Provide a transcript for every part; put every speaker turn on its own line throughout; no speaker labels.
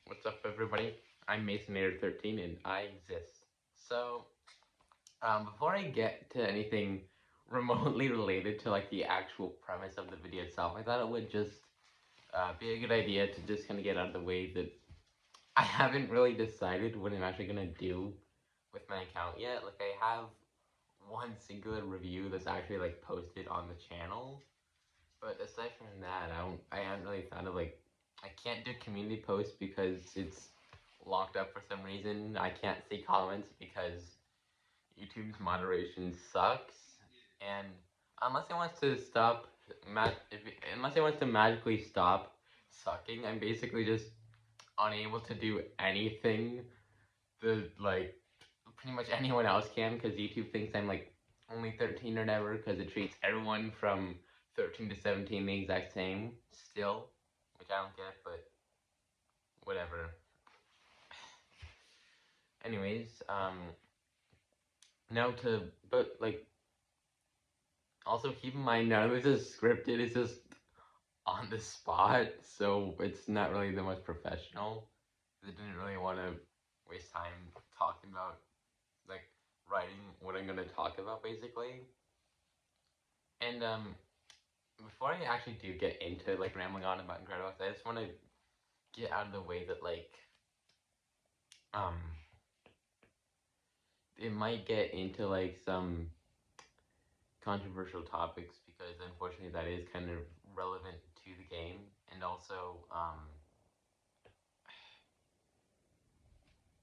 What's up, everybody? I'm Masonator13 and I exist. So, before I get to anything remotely related to like the actual premise of the video itself, I thought it would just be a good idea to just kind of get out of the way that I haven't really decided what I'm actually gonna do with my account yet. Like, I have one singular review that's actually like posted on the channel, but aside from that, I haven't really thought of like, I can't do community posts because it's locked up for some reason. I can't see comments because YouTube's moderation sucks. And unless it wants to stop, unless it wants to magically stop sucking, I'm basically just unable to do anything that like pretty much anyone else can because YouTube thinks I'm like only 13 or whatever because it treats everyone from 13 to 17 the exact same still, which I don't get, but whatever. Anyways, now to, but like, also keep in mind none of this is scripted, it's just on the spot, so it's not really the most professional. I didn't really want to waste time talking about, like, writing what I'm gonna talk about, basically. And, before I actually do get into, like, rambling on about Incredibox, I just want to get out of the way that, like, um, it might get into, like, some controversial topics because unfortunately that is kind of relevant to the game, and also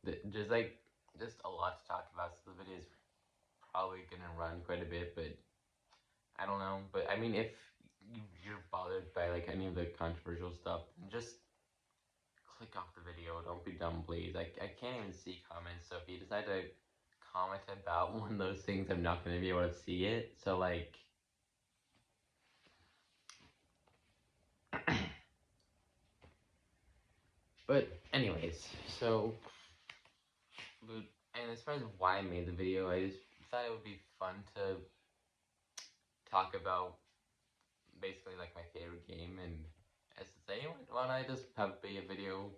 there's like just a lot to talk about, so the video is probably gonna run quite a bit, but I don't know. But I mean, if you're bothered by like any of the controversial stuff, just click off the video. Don't be dumb, please. I can't even see comments, so if you decide to comment about one of those things, I'm not gonna be able to see it. So like, but anyways, so, but, and as far as why I made the video, I just thought it would be fun to talk about basically like my favorite game, and as to say, why don't I just have be a video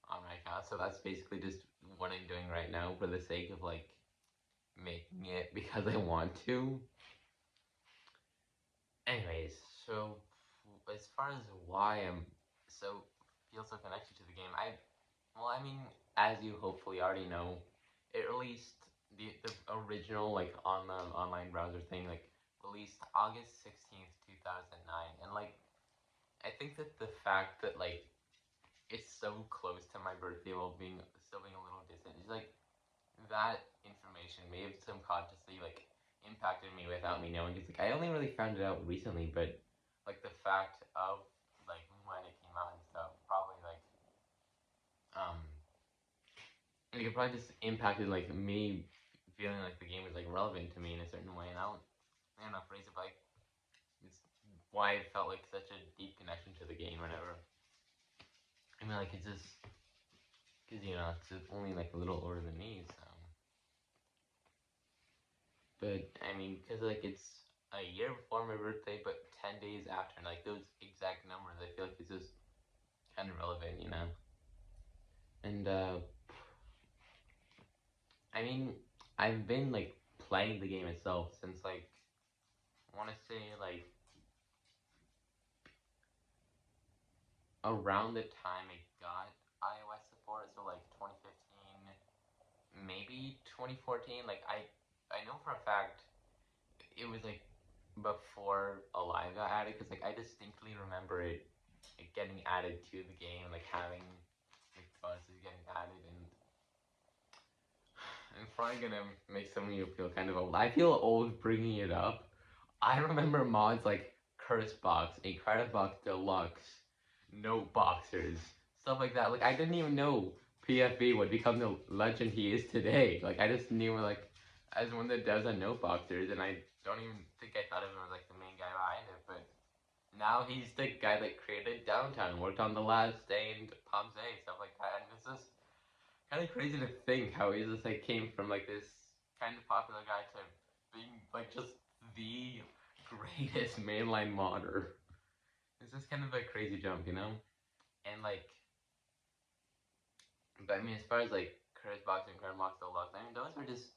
on my account? So that's basically just what I'm doing right now for the sake of like making it because I want to. Anyways, so as far as why I'm so feel so connected to the game, I mean, as you hopefully already know, it released the original like on the online browser thing like released August 16th, 2009, and like I think that the fact that like it's so close to my birthday while being still being a little distant is like that information may have subconsciously like impacted me without me knowing. It's like I only really found it out recently, but like the fact of like when it came out and stuff probably like um it probably just impacted like me feeling like the game was like relevant to me in a certain way, and I don't know phrase it, but like it's why I felt like such a deep connection to the game whenever. I mean, like it's just because it's just only like a little older than me, so. But I mean, because like it's a year before my birthday, but 10 days after, and like those exact numbers, I feel like it's just kind of relevant. And I mean, I've been like playing the game itself since like I want to say like around the time it got iOS support, so like 2015, maybe 2014. Like I know for a fact it was like before Alive got added because like I distinctly remember it like, getting added to the game, like having like buzzes getting added, and I'm probably gonna make some of you feel kind of old. I feel old bringing it up. I remember mods like Curse Box, Incredibox Deluxe, Note Boxers, stuff like that. Like I didn't even know PFB would become the legend he is today. Like I just knew like as one that does on Note Boxers, and I don't even think I thought of him as like the main guy behind it. But now he's the guy that created Downtown, worked on The Last Stand, Pom's A, stuff like that, and it's just kind of crazy to think how he just like came from like this kind of popular guy to being like just the greatest mainline modder. It's just kind of a crazy jump. And like But I mean, as far as like Incredibox and Incredibox Deluxe, I mean, those were just.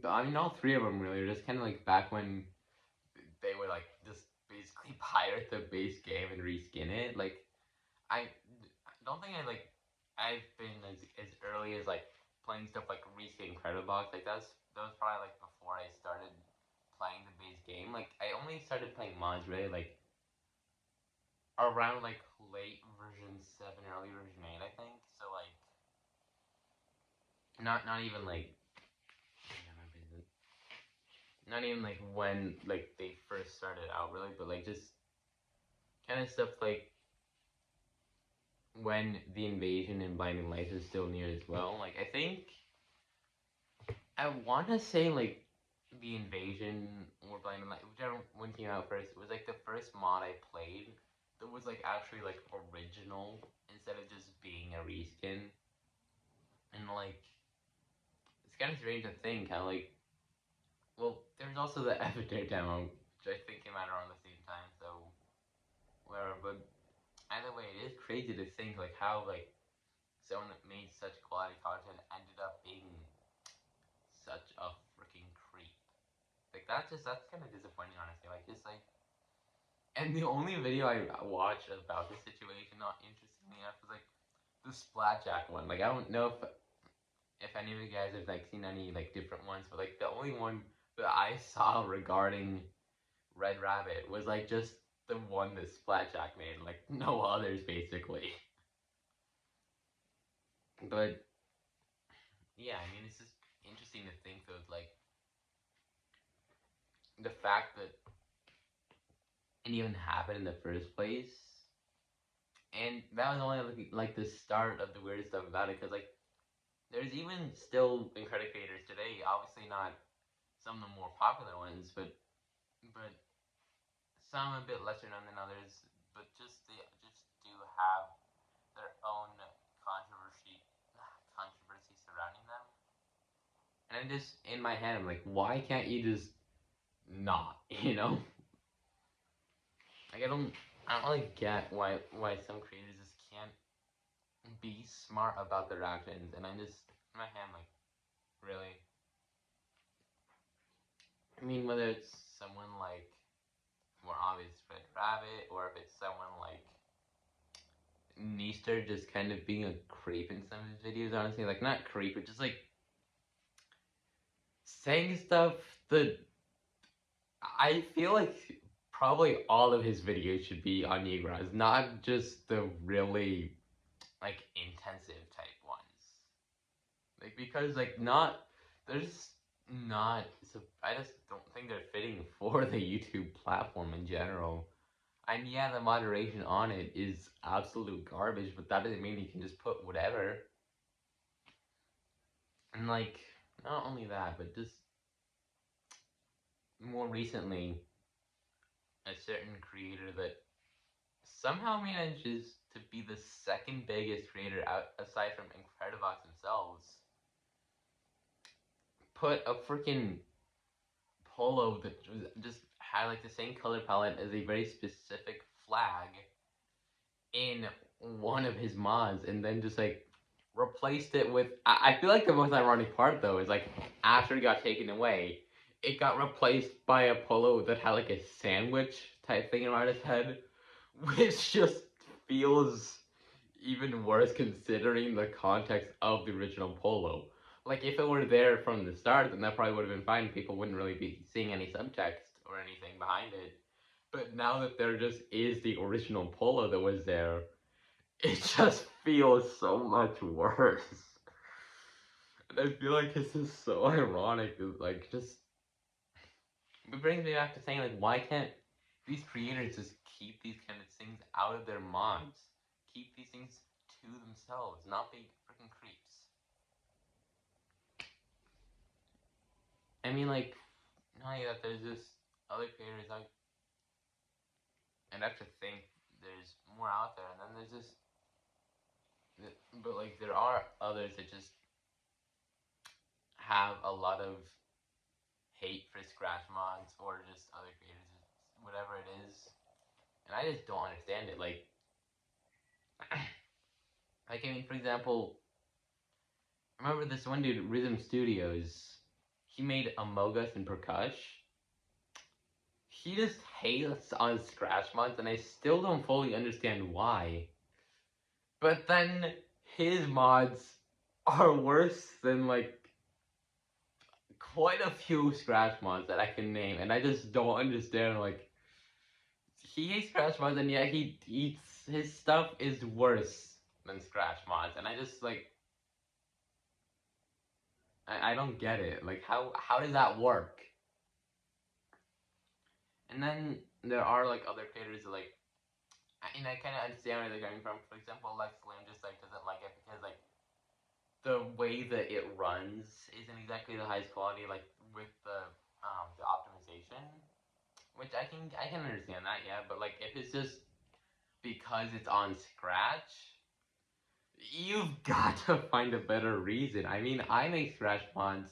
I mean, all three of them really were just kind of like back when they would like just basically pirate the base game and reskin it. Like I don't think I've been as early as like playing stuff like reskin Incredibox. Like that was probably like before I started playing the base game. Like I only started playing mods really like around like late version 7, early version 8, I think. So like not even like not even like when like they first started out really, but like just kind of stuff like when the invasion and Blinding Lights is still near as well. Like I think I want to say like the invasion or Blinding Lights, whichever one came out first, was like the first mod I played that was like actually like original instead of just being a reskin. And like it's kind of strange to think how like well there's also the Avatar demo which I think came out around the same time, so whatever. But either way, it is crazy to think like how like someone that made such quality content ended up being such a freaking creep. Like that's kind of disappointing, honestly. Like just like, and the only video I watched about this situation, not interestingly enough, was like the Splatjack one. Like I don't know if any of you guys have like seen any like different ones, but like the only one that I saw regarding Red Rabbit was like just the one that Splatjack made, like no others basically. But yeah, I mean it's just interesting to think of like the fact that it even happened in the first place. And that was only like the start of the weird stuff about it, because like there's even still Incredible creators today. Obviously not some of the more popular ones, but some a bit lesser known than others. But just they just do have their own controversy surrounding them. And I'm just in my head, I'm like, why can't you just not? You know? Like I don't really get why some creators just can't be smart about their actions. And I just in my head, I'm like, really? I mean, whether it's someone like more obvious Red Rabbit, or if it's someone like Neaster just kind of being a creep in some of his videos, honestly. Like, not creep, but just like saying stuff that I feel like probably all of his videos should be on Negras, not just the really like intensive type ones. Like, because like not there's not so I just don't think they're fitting for the YouTube platform in general. And yeah, the moderation on it is absolute garbage, but that doesn't mean you can just put whatever. And like, not only that, but just more recently, a certain creator that somehow manages to be the second biggest creator out aside from Incredibox themselves, put a freaking polo that just had like the same color palette as a very specific flag in one of his mods, and then just like replaced it with. I feel like the most ironic part though is like after it got taken away, it got replaced by a polo that had like a sandwich type thing around its head, which just feels even worse considering the context of the original polo. Like if it were there from the start, then that probably would have been fine. People wouldn't really be seeing any subtext or anything behind it. But now that there just is the original polo that was there, it just feels so much worse. And I feel like this is so ironic. Like, just it brings me back to saying, like, why can't these creators just keep these kind of things out of their mods? Keep these things to themselves, not be freaking creeps. I mean, like, not only that, there's just other creators. I'd have to think there's more out there, and then there's just, but like, there are others that just have a lot of hate for scratch mods or just other creators, whatever it is, and I just don't understand it. Like, Like, I mean, for example, remember this one dude, Rhythm Studios? He made Among Us and Prakash. He just hates on Scratch mods, and I still don't fully understand why. But then his mods are worse than like quite a few Scratch mods that I can name, and I just don't understand. Like, he hates Scratch mods, and yet he eats his stuff is worse than Scratch mods, and I just like I don't get it. Like, how does that work? And then there are like other creators that like and I kind of understand where they're coming from. For example, Lex Lim just like doesn't like it because like the way that it runs isn't exactly the highest quality. Like with the optimization, which I can understand that, yeah. But like if it's just because it's on Scratch, you've got to find a better reason. I mean, I make Scratch mods,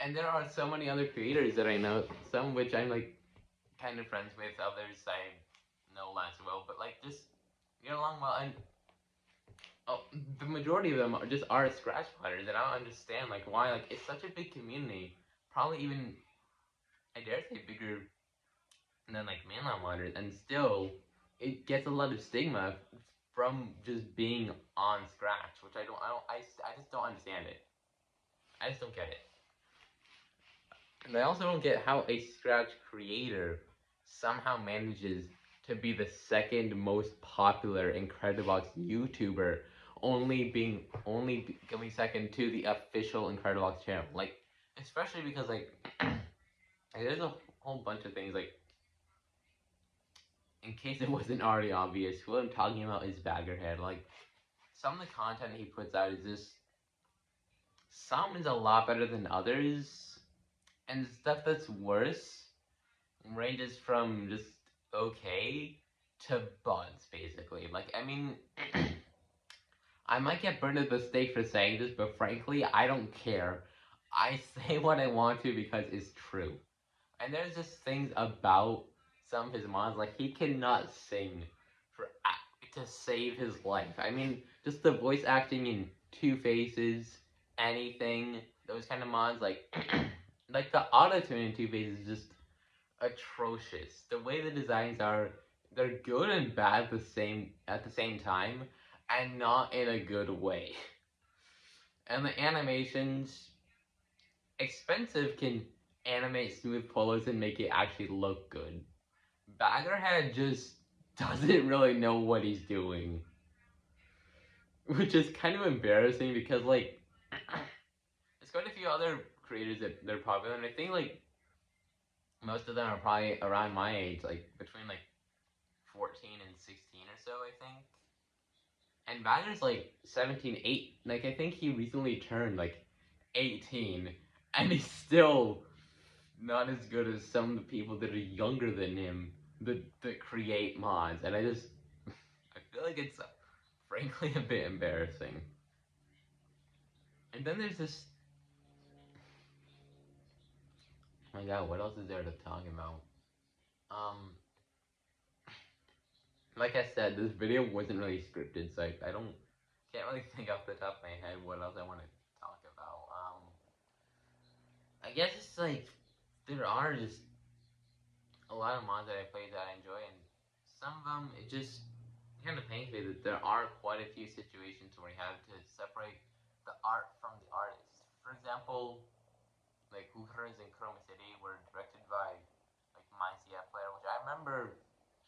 and there are so many other creators that I know. Some which I'm like kind of friends with, others I know less well. But like just get along well, and oh, the majority of them are just scratch modders, and I don't understand like why. Like it's such a big community, probably even I dare say bigger than like mainline modders, and still it gets a lot of stigma from just being on Scratch, which I just don't understand it. I just don't get it. And I also don't get how a Scratch creator somehow manages to be the second most popular Incredibox YouTuber, only coming second to the official Incredibox channel. Like, especially because like there's a whole bunch of things like in case it wasn't already obvious, what I'm talking about is Baggerhead. Like some of the content he puts out is just some is a lot better than others, and stuff that's worse ranges from just okay to buds, basically. Like, I mean, I might get burned at the stake for saying this, but frankly, I don't care. I say what I want to because it's true. And there's just things about some of his mods, like he cannot sing for to save his life. I mean, just the voice acting in Two Faces, anything, those kind of mods, like like the auto tune in Two Faces is just atrocious. The way the designs are, they're good and bad at the same time, and not in a good way. And the animations, expensive can animate smooth polos and make it actually look good. Baggerhead just doesn't really know what he's doing, which is kind of embarrassing because like there's quite a few other creators that they're popular, and I think like most of them are probably around my age, like between like 14 and 16 or so, I think. And Wagner's like 17, 8. Like, I think he recently turned like 18, and he's still not as good as some of the people that are younger than him that create mods. And I feel like it's frankly a bit embarrassing. And then there's this. Oh my god, what else is there to talk about? Um, like I said, this video wasn't really scripted, so I don't can't really think off the top of my head what else I want to talk about. I guess it's like there are just a lot of mods that I play that I enjoy, and some of them it just kind of pains me that there are quite a few situations where you have to separate the art from the artist. For example, like Hooters and Chroma City were directed by like my CF player, which I remember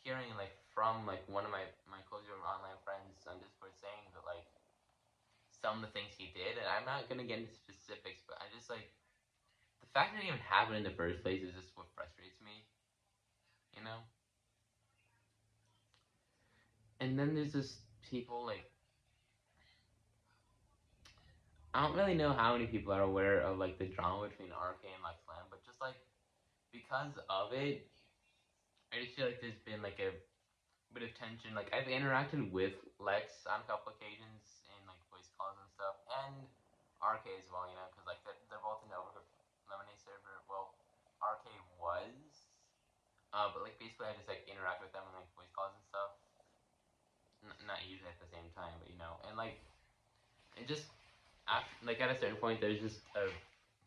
hearing like from like one of my closer online friends on Discord saying that like some of the things he did, and I'm not gonna get into specifics, but I just like the fact that it even happened in the first place is just what frustrates me, you know. And then there's just people like I don't really know how many people are aware of like the drama between RK and Lex Land, but just like because of it, I just feel like there's been like a bit of tension. Like I've interacted with Lex on a couple occasions in like voice calls and stuff, and RK as well, you know, because like they're both in the Overcooked Lemonade server. Well, RK was, but like basically I just like interact with them in like voice calls and stuff. Not use it at the same time, but and like it just like at a certain point, there's just a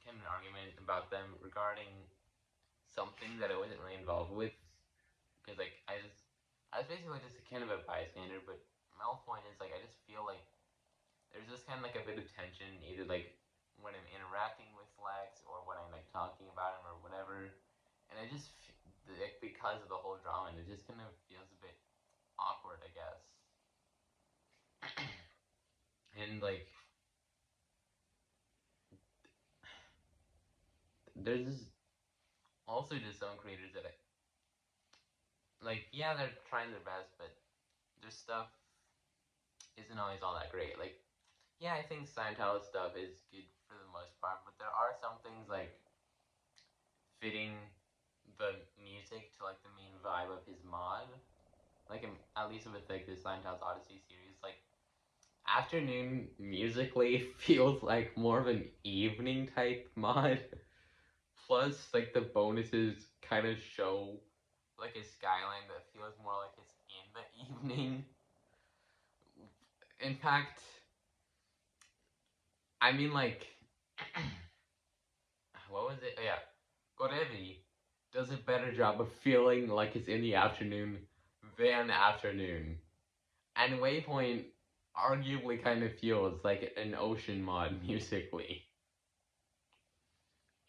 kind of an argument about them regarding something that I wasn't really involved with, because like I was basically just a kind of a bystander, but my whole point is like I just feel like there's just kind of like a bit of tension, either like when I'm interacting with Lex or when I'm like talking about him or whatever, and I just like because of the whole drama, and it just kind of feels a bit awkward, I guess. And like there's just also just some creators that I like. Yeah, they're trying their best, but their stuff isn't always all that great. Like, yeah, I think Scientology stuff is good for the most part, but there are some things like fitting the music to like the main vibe of his mod. Like at least with like the Scientology Odyssey series, like afternoon musically feels like more of an evening type mod. Plus, like the bonuses kind of show like a skyline that feels more like it's in the evening. In fact, I mean like what was it? Oh, yeah, Gorevi does a better job of feeling like it's in the afternoon than afternoon. And Waypoint arguably kind of feels like an ocean mod musically.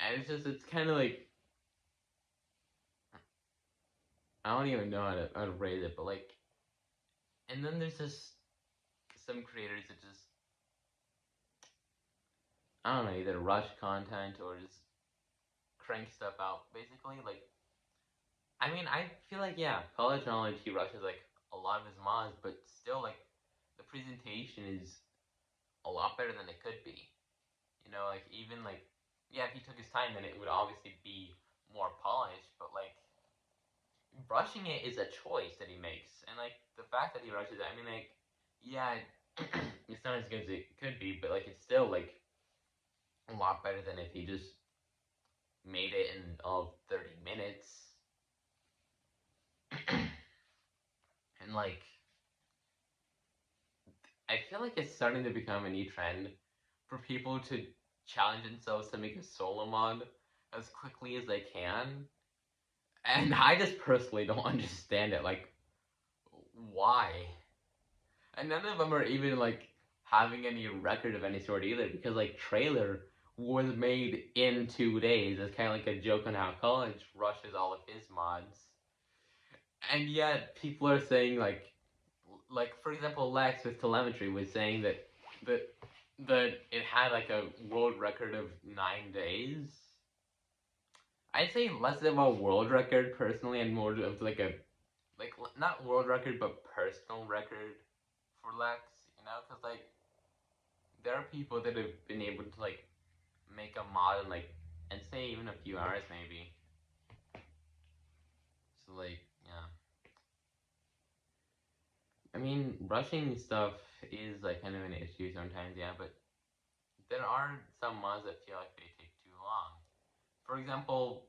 And it's kind of like, I don't even know how to rate it, but like, and then there's just some creators that just, I don't know, either rush content or just crank stuff out, basically. Like, I mean, I feel like, yeah, College Knowledge, he rushes like a lot of his mods, but still, like, the presentation is a lot better than it could be. Like, even like, yeah, if he took his time, then it would obviously be more polished, but like, rushing it is a choice that he makes, and like the fact that he rushes it, I mean, like, yeah, it's not as good as it could be, but like it's still like a lot better than if he just made it in 30 minutes. And like, I feel like it's starting to become a new trend for people to challenge themselves to make a solo mod as quickly as they can, and I just personally don't understand it. Like, why? And none of them are even like having any record of any sort either, because like Trailer was made in 2 days. It's kind of like a joke on how college rushes all of his mods, and yet people are saying like for example, Lex with telemetry was saying that that it had like a world record of 9 days. I'd say less of a world record personally, and more of like a like not world record but personal record for Lex. Because like there are people that have been able to like make a mod in like and say even a few hours maybe. So like yeah, I mean rushing stuff is like kind of an issue sometimes, yeah, but there are some mods that feel like they take too long. For example,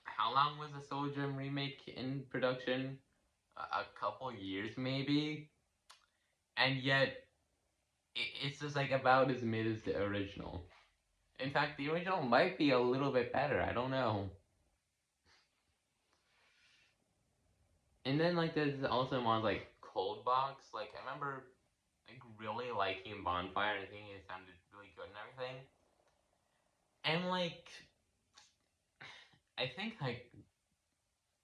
how long was the Soul Gem remake in production? A couple years maybe, and yet it's just like about as mid as the original. In fact, the original might be a little bit better. I don't know. And then like there's also mods like Cold Box. Like I remember like really liking Bonfire and thinking it sounded really good and everything. And like I think like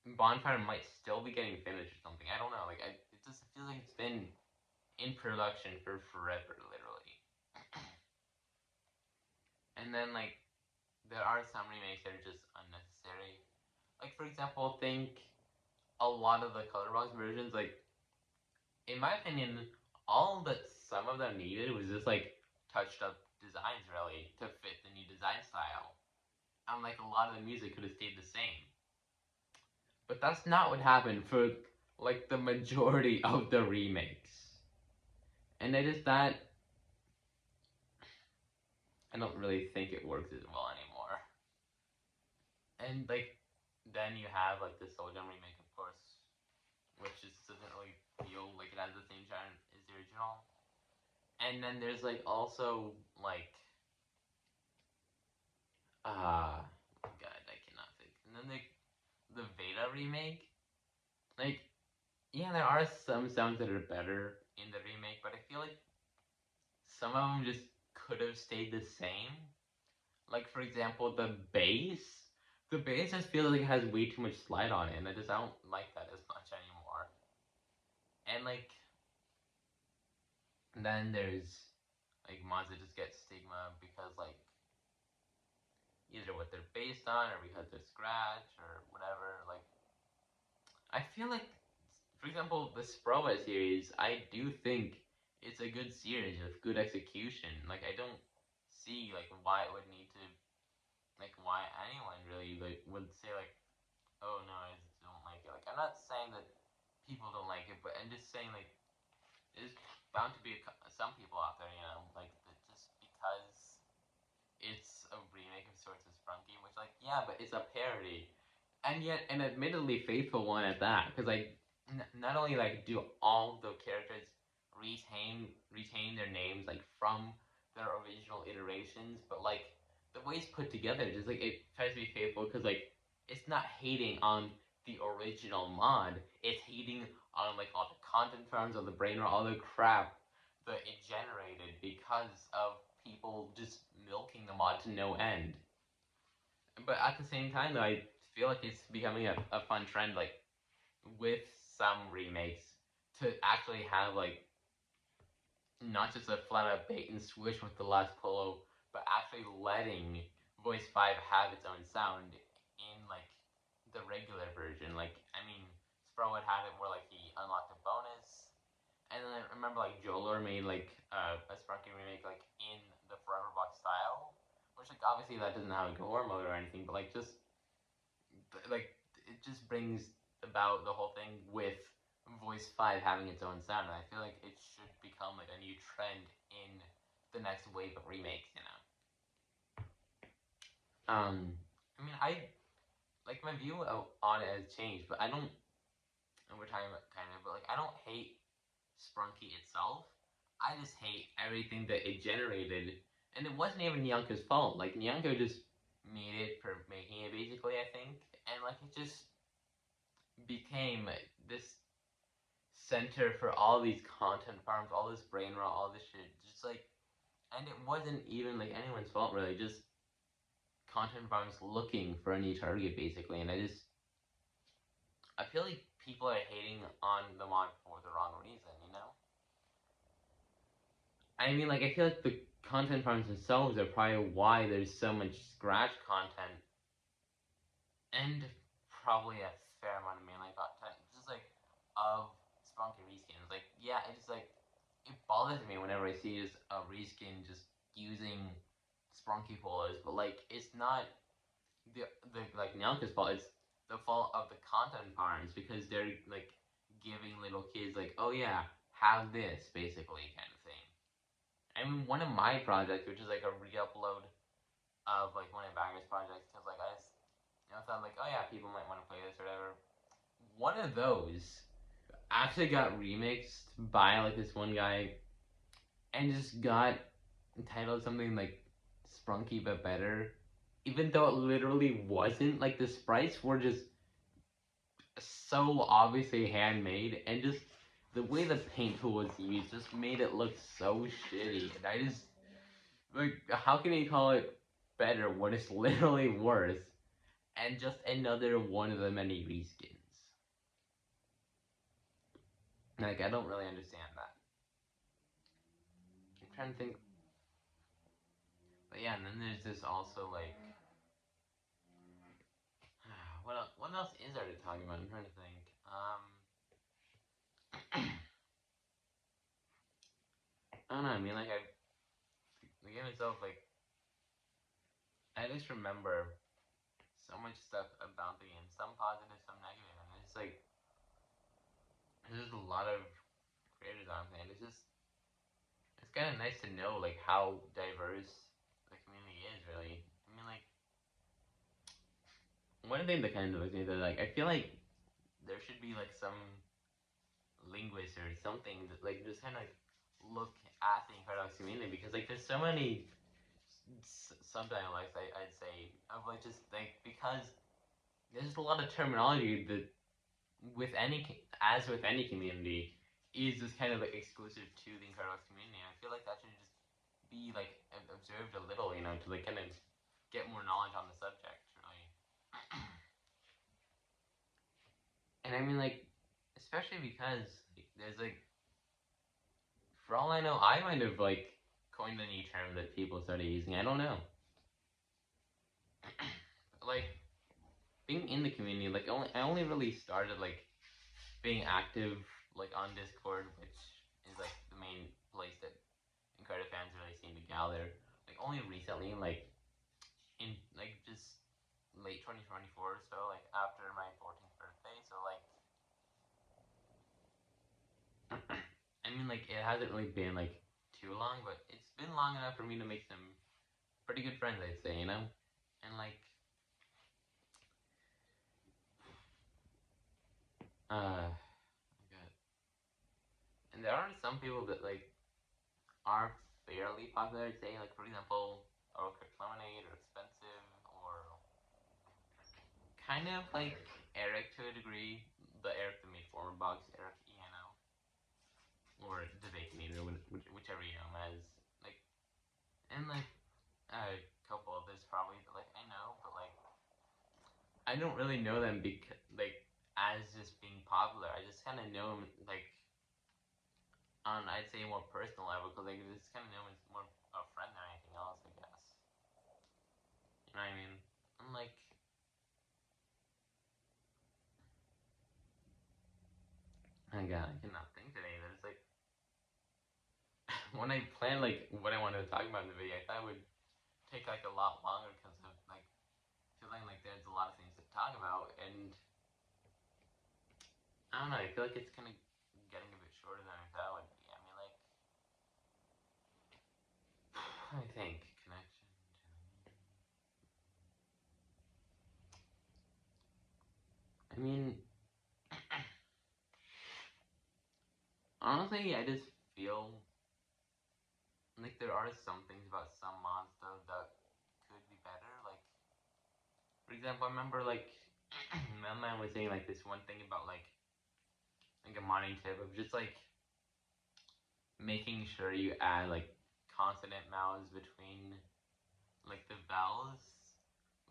Bonfire might still be getting finished or something. I don't know. Like it just feels like it's been in production for forever, literally. And then like there are some remakes that are just unnecessary. Like for example, think a lot of the Colorbox versions, like in my opinion, all that some of them needed was just like touched up designs really to fit the new design style. And like a lot of the music could have stayed the same. But that's not what happened for like the majority of the remakes. And it is that I don't really think it works as well anymore. And like then you have like the Soul Gem remake, of course, which just doesn't really feel like it has the same charm And then there's like also like God, I cannot think. And then the Veda remake, like yeah, there are some sounds that are better in the remake, but I feel like some of them just could have stayed the same. Like for example, the bass. The bass just feels like it has way too much slide on it, and I don't like that as much anymore. And like then there's like mods that just get stigma because like either what they're based on or because they're scratch or whatever. Like I feel like, for example, the Sprova series, I do think it's a good series with good execution. Like I don't see like why it would need to like why anyone really like would say like, oh no, I just don't like it. Like I'm not saying that people don't like it, but I'm just saying like there's bound to be some people out there, you know, like that just because it's a remake of sorts of Sprunky, which like yeah, but it's a parody, and yet an admittedly faithful one at that. Because like not only like do all the characters retain their names like from their original iterations, but like the way it's put together, just like it tries to be faithful. Because like it's not hating on the original mod, it's hating on like all the content farms, all the brain rot, all the crap that it generated because of people just milking the mod to no end. But at the same time, though, I feel like it's becoming a fun trend, like with some remakes, to actually have like not just a flat out bait and switch with the last polo, but actually letting Voice 5 have its own sound in like the regular version. Like, I mean, Spro would have it where like he unlocked a bonus, and then I remember like Joler made like a Sparky remake like in the Forever Box style, which like obviously that doesn't have a gore mode or anything, but like just like it just brings about the whole thing with Voice 5 having its own sound, and I feel like it should become like a new trend in the next wave of remakes, you know. I mean, I like my view on it has changed, but I don't. And we're talking about kind of, but like I don't hate Sprunky itself. I just hate everything that it generated, and it wasn't even Nyanko's fault. Like Nyanko just made it for making it, basically. I think, and like it just became this center for all these content farms, all this brain rot, all this shit. Just like, and it wasn't even like anyone's fault really. Just content farms looking for a new target, basically. And I feel like people are hating on the mod for the wrong reason. You know. I mean, like I feel like the content farms themselves are probably why there's so much scratch content and probably a fair amount of mainline content, just like of Spunky reskins. Like, yeah, it just like it bothers me whenever I see just a reskin just using Sprunky polos, but like it's not the like Nyalka's fault. It's the fault of the content farms because they're like giving little kids like, oh yeah, have this basically kind of thing. I mean, one of my projects, which is like a re-upload of like one of Bagger's projects, because like I just thought like, oh yeah, people might want to play this or whatever. One of those actually got remixed by like this one guy and just got entitled something like Sprunky but better, even though it literally wasn't. Like the sprites were just so obviously handmade, and just the way the paint tool was used just made it look so shitty. And I just like, how can you call it better when it's literally worse and just another one of the many reskins? Like, I don't really understand that. I'm trying to think. But yeah, and then there's this also like, what else is there to talk about? I'm trying to think. I don't know. I mean, like the game itself, like I just remember so much stuff about the game, some positive, some negative, and it's like there's just a lot of creators on it. And it's kind of nice to know like how diverse the community is. Really, I mean, like one thing that kind of annoys me that like I feel like there should be like some linguist or something that like just kind of look at the Incredibox community, because like there's so many subdialects, I'd say, of like just like, because there's just a lot of terminology that with any as with any community is just kind of like exclusive to the Incredibox community. I feel like that should just be like observed a little, to like kind of get more knowledge on the subject, really. And I mean, like, especially because like, there's like, for all I know, I might have like coined a new term that people started using. I don't know. Like, being in the community, like, I only really started like being active like on Discord, which is like the main place that Incredibox fans really seem to gather. Like, only recently, like in like just late 2024 or so, like after my 14th birthday. So like, I mean, like, it hasn't really been like too long, but it's been long enough for me to make some pretty good friends, I'd say, and like, uh, God. And there are some people that like are fairly popular, I'd say, like, for example, Lemonade, or Expensive, or kind of like Eric to a degree, the Eric that made Former Box, Eric ENO, or the Baconator, whichever you know him as, like, and like a couple others probably that like I know, but like I don't really know them because like as just being popular. I just kind of know them like on, I'd say, a more personal level, because like this kind of know him as more a friend than anything else, I guess. You know what I mean? I'm like, oh god, I cannot think today. There's like when I planned like what I wanted to talk about in the video, I thought it would take like a lot longer because of like feeling like there's a lot of things to talk about, and I don't know. I feel like it's kind of getting a bit shorter than I thought it would be. I mean, like, I think connection. I mean, honestly, I just feel like there are some things about some mods though that could be better. Like, for example, I remember like Melman was saying like this one thing about like a modding tip of just like making sure you add like consonant mouths between like the vowels,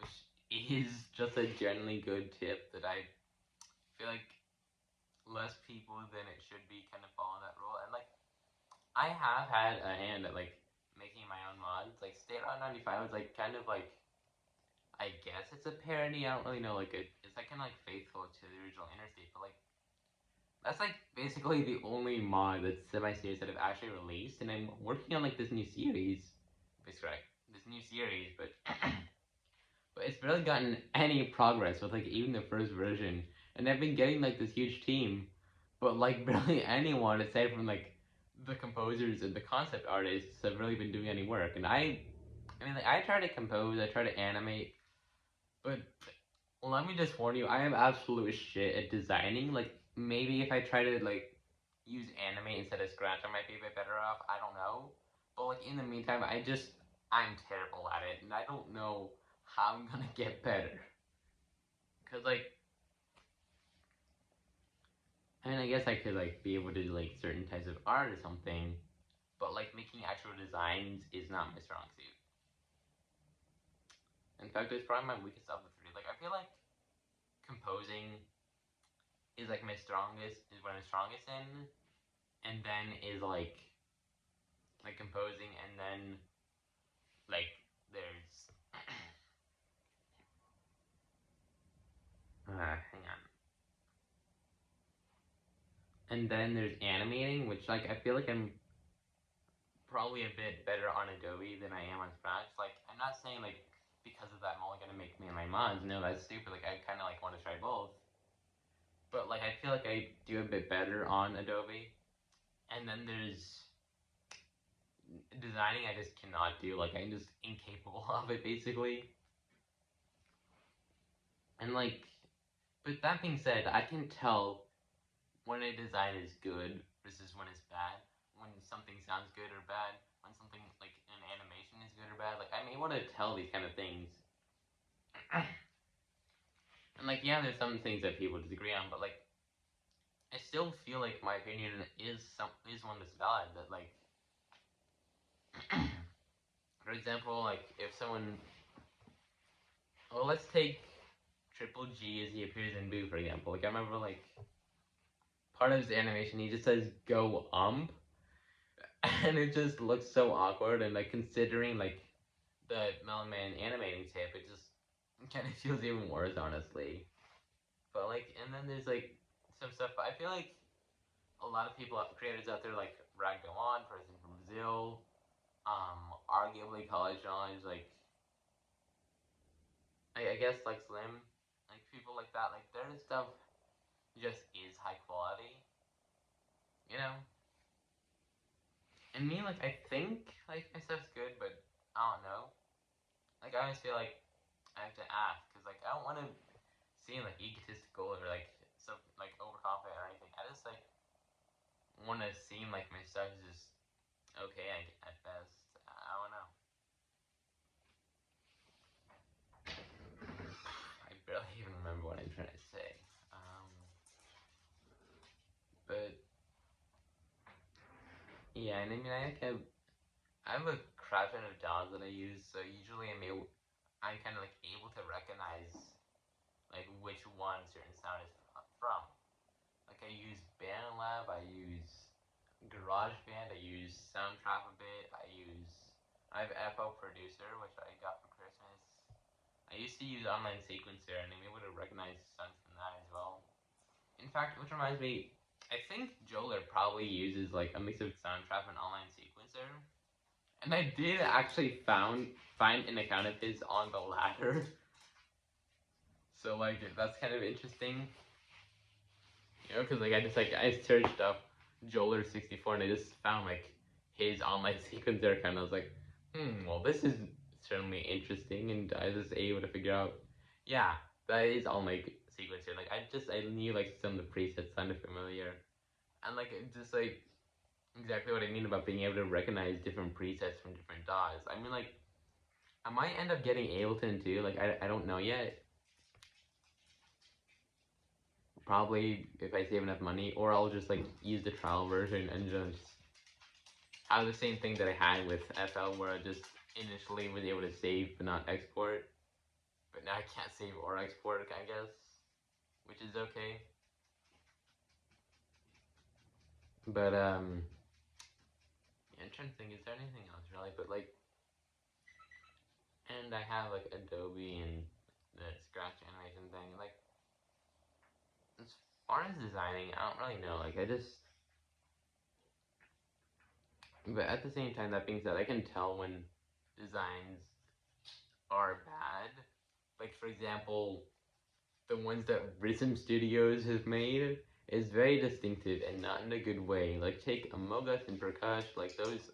which is just a generally good tip that I feel like less people than it should be kind of follow that rule. And like, I have had a hand at like making my own mods. Like, State Route 95 was like kind of like, I guess it's a parody. I don't really know. Like, it's like kind of like faithful to the original Interstate, but like that's like basically the only mod that's semi-serious that I've actually released. And I'm working on like this new series. That's correct. This new series, but but it's barely gotten any progress with like even the first version. And I've been getting like this huge team, but like barely anyone aside from like the composers and the concept artists have really been doing any work. And I mean, like, I try to compose, I try to animate, but let me just warn you, I am absolute shit at designing. Like, maybe if I try to like use animate instead of Scratch, I might be a bit better off. I don't know. But like in the meantime, I'm terrible at it, and I don't know how I'm gonna get better. Cause like, I mean, I guess I could like be able to do like certain types of art or something, but like making actual designs is not my strong suit. In fact, it's probably my weakest of the three. Like, I feel like composing is like my strongest, is what I'm strongest in, and then is like composing, and then like there's hang on, and then there's animating, which like I feel like I'm probably a bit better on Adobe than I am on Scratch. Like, I'm not saying like because of that I'm only gonna make me and my mods. No, that's stupid. Like, I kind of like want to try both, but like I feel like I do a bit better on Adobe. And then there's designing. I just cannot do. Like, I'm just incapable of it, basically. And like, but that being said, I can tell when a design is good versus when it's bad, when something's sounds good or bad, when something like an animation is good or bad. Like I'm able to tell these kind of things. And like yeah, there's some things that people disagree on, but like I still feel like my opinion is one that's valid. That like, for example, like if someone, well, let's take Triple G as he appears in Boo, for example. Like I remember like part of his animation, he just says "go and it just looks so awkward. And like considering like the Melon Man animating tip, it just kind of feels even worse, honestly. But like, and then there's like some stuff. I feel like a lot of people, creators out there, like Ragdo On, person from Brazil, arguably College Knowledge, like I guess like Slim, like people like that, like their stuff just is high quality, you know. And me, like I think like my stuff's good, but I don't know. Like I always feel like I have to ask because like I don't want to seem like egotistical or like so like overconfident or anything. I just like want to seem like my stuff is just okay at best. I don't know. I barely even remember what I'm trying to say. But yeah, and I mean I have a crap ton of DAWs that I use, so usually I'm kind of like able to recognize like which one certain sound is from. Like I use BandLab, I use GarageBand, I use Soundtrap a bit, I have FL Producer, which I got for Christmas. I used to use Online Sequencer, and I'm able to recognize sounds from that as well. In fact, which reminds me, I think Joler probably uses like a mix of Soundtrap and Online Sequencer. And I did actually find an account of his on the ladder. So like that's kind of interesting. You know, because like I searched up Joler64 and I just found like his online sequencer account. I was like, well this is certainly interesting, and I was able to figure out, yeah, that is online sequencer. Like I knew like some of the presets sounded familiar, and like it just like exactly what I mean about being able to recognize different presets from different DAWs. I mean like I might end up getting Ableton too. Like I don't know yet. Probably if I save enough money, or I'll just like use the trial version and just have the same thing that I had with FL, where I just initially was able to save but not export. But now I can't save or export, I guess, which is okay. But yeah, I'm trying to think. Is there anything else really? But like, and I have like Adobe and the scratch animation thing. Like, as far as designing, I don't really know. Like, I just. But at the same time, that being said, I can tell when designs are bad. Like, for example, the ones that Rhythm Studios has made is very distinctive and not in a good way. Like, take Among Us and Prakash, like those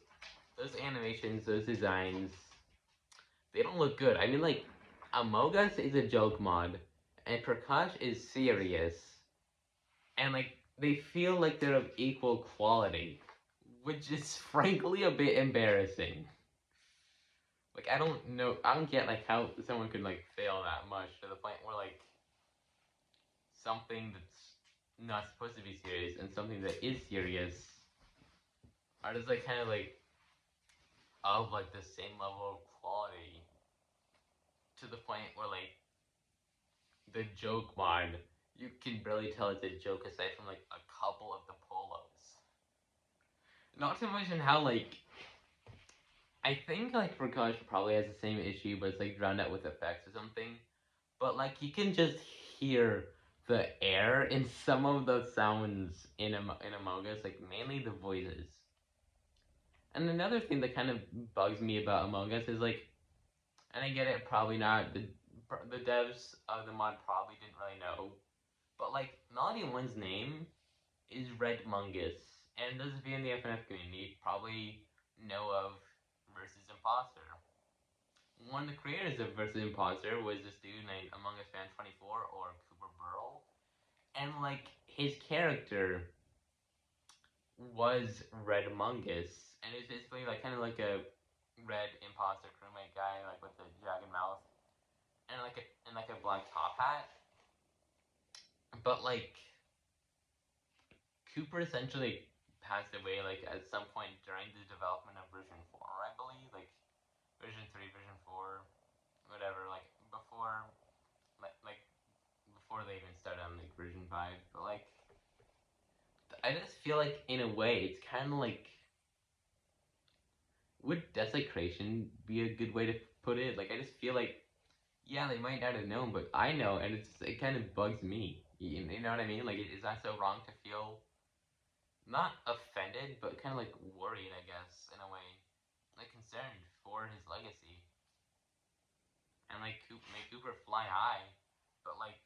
animations, those designs, they don't look good. I mean, like, Among Us is a joke mod, and Prakash is serious, and like they feel like they're of equal quality, which is frankly a bit embarrassing. Like I don't get like how someone could like fail that much to the point where like something that's not supposed to be serious and something that is serious are just like kind of like of like the same level of quality to the point where like the joke mod, you can barely tell it's a joke aside from like a couple of the polos. Not to mention how like I think like Prakash probably has the same issue, but it's like drowned out with effects or something. But like you can just hear the air in some of the sounds in Among Us, like mainly the voices. And another thing that kind of bugs me about Among Us is like, and I get it, probably not the devs of the mod probably didn't really know, but like Melody One's name is Red Mungus, and those of you in the FNF community probably know of Versus Imposter. One of the creators of Versus Imposter was this dude named Among Us Fan 24 or Cooper Burl, and like his character was Red Mungus, and it's basically like kind of like a red imposter crewmate guy, like with the dragon mouth, and like a black top hat. But like Cooper essentially passed away like at some point during the development of version 4, I believe, like version 3, version 4, whatever, like like before they even started on like version 5. But like I just feel like in a way it's kind of like, would desecration be a good way to put it? Like I just feel like, yeah, they might not have known, but I know, and it kind of bugs me. You know what I mean? Like, is that so wrong to feel not offended, but kind of like worried, I guess, in a way, like concerned for his legacy, and like make Cooper fly high, but like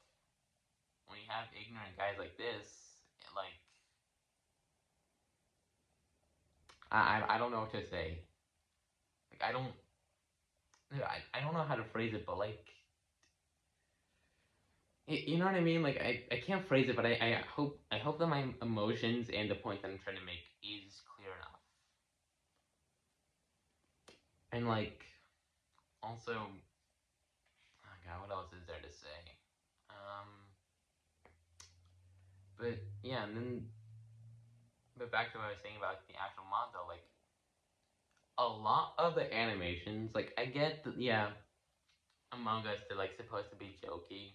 when you have ignorant guys like this, like I don't know what to say. Like I don't know how to phrase it, but like you know what I mean? Like I can't phrase it, but I hope that my emotions and the point that I'm trying to make is clear enough. And like also, oh God, what else is there to say? Um, but yeah, and then but back to what I was saying about the actual mod though, like a lot of the animations, like I get that, yeah, Among Us they're like supposed to be jokey,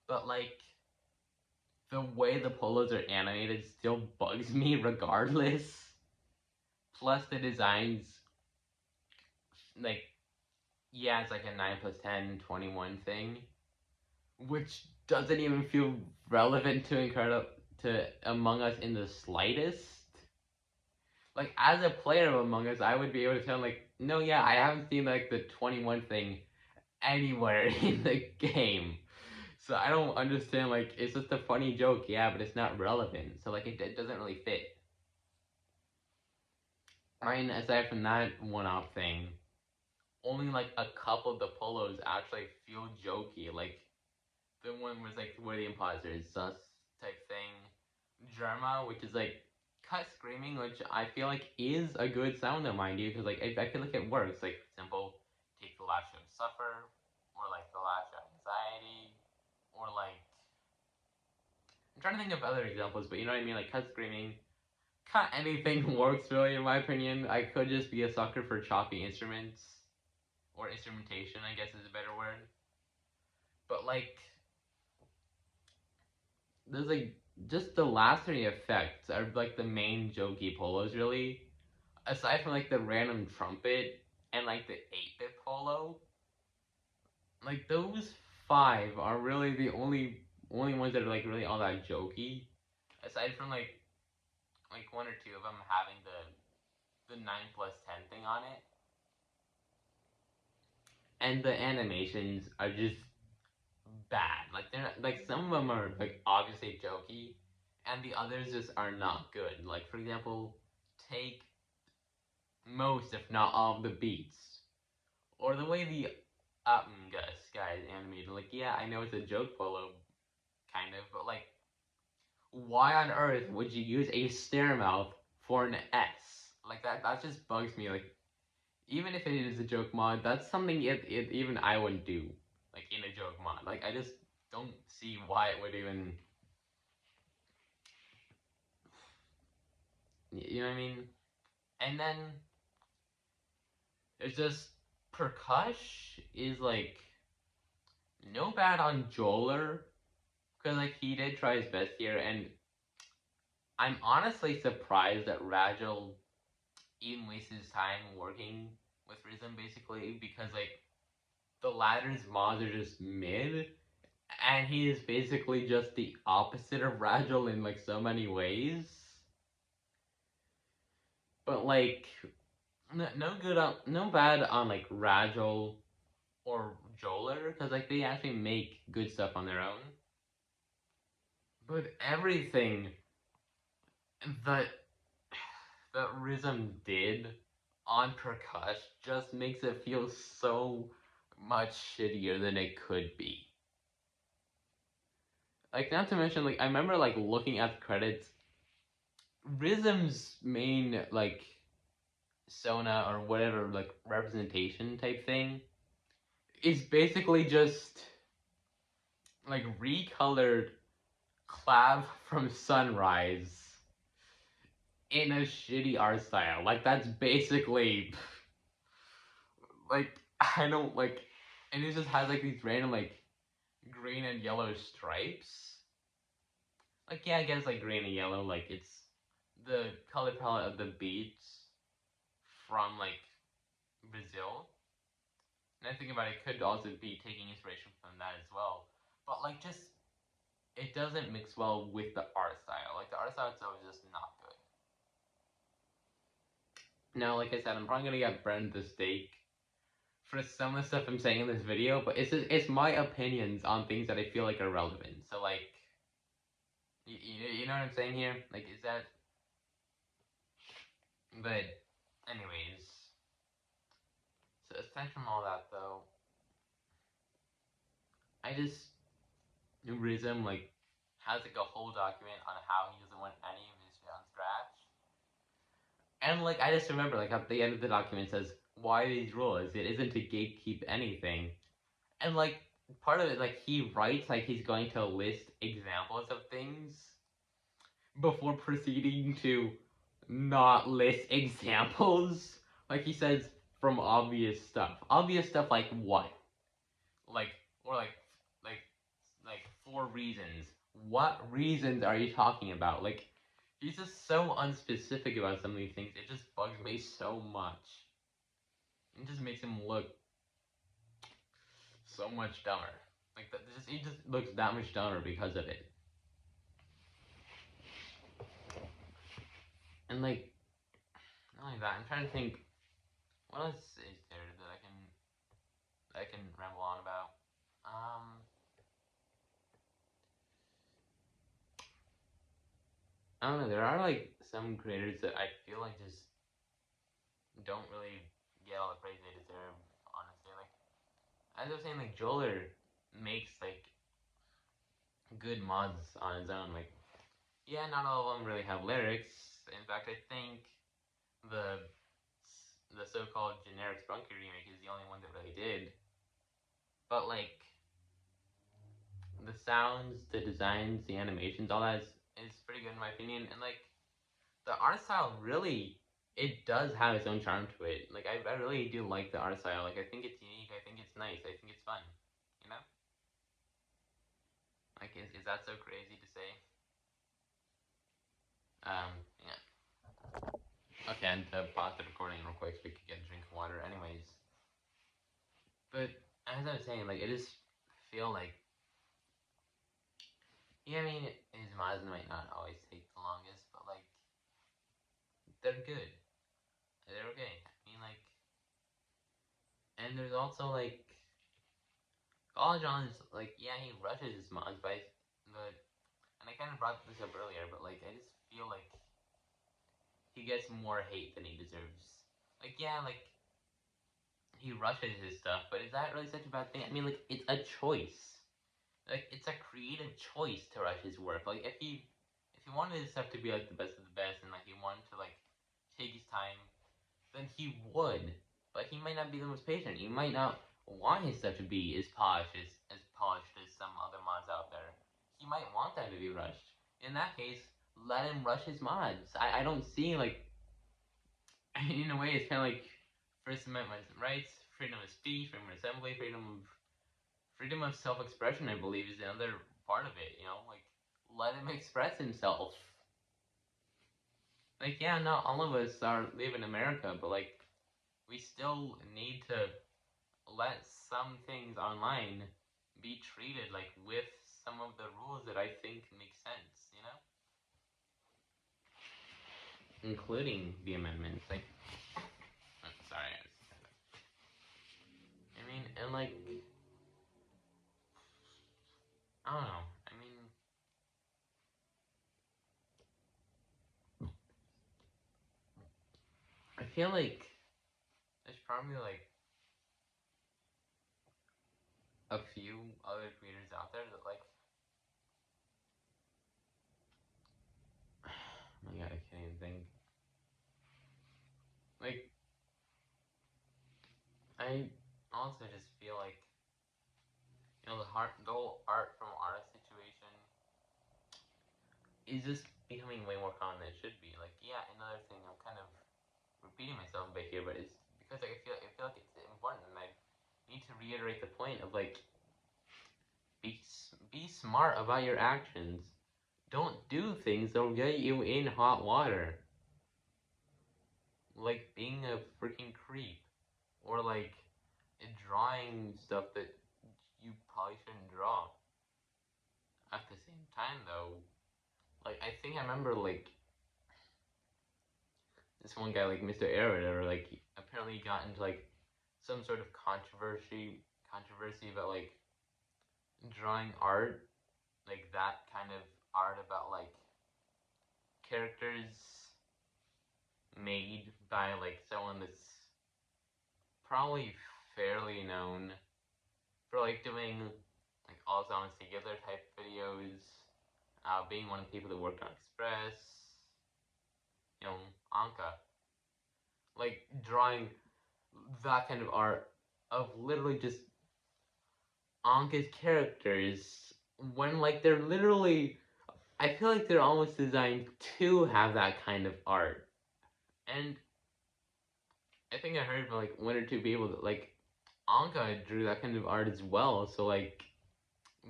but like the way the polos are animated still bugs me regardless. Plus the designs, like yeah, it's like a 9 plus 10, 21 thing, which doesn't even feel relevant to to Among Us in the slightest. Like as a player of Among Us, I would be able to tell like, no, yeah, I haven't seen like the 21 thing anywhere in the game. So I don't understand, like it's just a funny joke, yeah, but it's not relevant. So like it doesn't really fit. I mean, aside from that one-off thing, only like a couple of the polos actually feel jokey. Like the one was like where the imposter is sus type thing. Germa, which is like cut screaming, which I feel like is a good sound though, mind you, because like I feel like it works. Like for example, take the lash of suffer, or like the lash of anxiety, or like I'm trying to think of other examples, but you know what I mean, like cut screaming. Cut anything works really, in my opinion. I could just be a sucker for choppy instruments, or instrumentation, I guess is a better word. But like there's like just the last three effects are like the main jokey polos really. Aside from like the random trumpet and like the 8-bit polo, like those five are really the only ones that are like really all that jokey. Aside from like one or two of them having the 9 plus 10 thing on it, and the animations are just bad. Like they're not, like some of them are like obviously jokey, and the others just are not good. Like for example, take most, if not all, of the beats, or the way the guy is animated. Like yeah, I know it's a joke polo, kind of, but like, why on earth would you use a stare mouth for an S? Like that just bugs me. Like even if it is a joke mod, that's something even I wouldn't do. Like in a joke mod, like I just don't see why it would even. You know what I mean? And then there's just Percush is like no bad on Joler, because like he did try his best here, and I'm honestly surprised that Ragel even wastes his time working with Rhythm basically, because like the latter's mods are just mid, and he is basically just the opposite of Ragel in like so many ways. But like no bad on like Ragel or Joler, because like they actually make good stuff on their own. But everything that Rhythm did on Percush just makes it feel so much shittier than it could be. Like not to mention, like I remember like looking at the credits, Rhythm's main like Sona or whatever like representation type thing is basically just like recolored Clav from Sunrise in a shitty art style. Like that's basically like I don't like, and it just has like these random like green and yellow stripes. Like yeah, I guess like green and yellow, like it's the color palette of the beads from like Brazil. And I think about it could also be taking inspiration from that as well. But like just it doesn't mix well with the art style. Like the art style itself is just not good. Now, like I said, I'm probably gonna get burned the stake for some of the stuff I'm saying in this video, but it's my opinions on things that I feel like are relevant. So like, you know what I'm saying here? Like, is that? But, anyways, so aside from all that though, I just Rizm like has like a whole document on how he doesn't want any of his shit on Scratch. And like I just remember like at the end of the document says why these rules? It isn't to gatekeep anything. And like part of it like he writes like he's going to list examples of things before proceeding to not list examples. Like he says from obvious stuff. Obvious stuff like what? Like or like like 4 reasons. What reasons are you talking about? Like he's just so unspecific about some of these things. It just bugs me so much. It just makes him look so much dumber. Like he just looks that much dumber because of it. And like not only that, I'm trying to think what else is there that I can ramble on about. I don't know. There are like some creators that I feel like just don't really get all the praise they deserve. Honestly, like as I was saying, like Joler makes like good mods on his own. Like yeah, not all of them really have lyrics. In fact, I think the the so-called generic Spunky remake is the only one that really did. But like the sounds, the designs, the animations, all that is pretty good in my opinion. And like the art style really it does have its own charm to it. Like I really do like the art style. Like I think it's unique. I think it's nice. I think it's fun. You know? Like is that so crazy to say? Yeah. Okay, and to pause the recording real quick so we could get a drink of water. Anyways, but as I was saying, like I just feel like yeah, I mean his mods might not always take the longest, but like they're good. They're okay. I mean like, and there's also like College on is like yeah he rushes his mods, but and I kind of brought this up earlier, but like I just feel like he gets more hate than he deserves. Like yeah, like he rushes his stuff, but is that really such a bad thing? I mean like it's a choice. Like it's a creative choice to rush his work. Like if he wanted his stuff to be like the best of the best and like he wanted to like take his time, then he would. But he might not be the most patient. He might not want his stuff to be as polished as some other mods out there. He might want that to be rushed. In that case, let him rush his mods. I don't see like in a way it's kinda like First Amendment rights, freedom of speech, freedom of assembly, freedom of self expression I believe is another part of it, you know? Like let him express himself. Like yeah, not all of us are live in America, but like we still need to let some things online be treated like with some of the rules that I think make sense, you know? Including the amendments. Like, I'm sorry. I mean, and like, I don't know. I mean, I feel like there's probably like a few other creators out there that like, oh my god, I can't even think. Like, I also just feel like, the whole art from artist situation is just becoming way more common than it should be. Like, yeah, another thing, I'm kind of repeating myself a bit here, but it's because like, I feel like it's important, and I need to reiterate the point of like, be smart about your actions. Don't do things that'll get you in hot water, like being a freaking creep, or like drawing stuff that you probably shouldn't draw. At the same time, though, like I think I remember like this one guy, like Mr. Arid, or like apparently he got into like some sort of controversy about like drawing art, like that kind of art about like characters made by like someone that's probably fairly known for like doing like all songs together type videos, being one of the people that worked on Express, you know, Anka, like drawing that kind of art of literally just Anka's characters when like they're literally, I feel like they're almost designed to have that kind of art. And I think I heard from like one or two people that like Anka drew that kind of art as well. So like,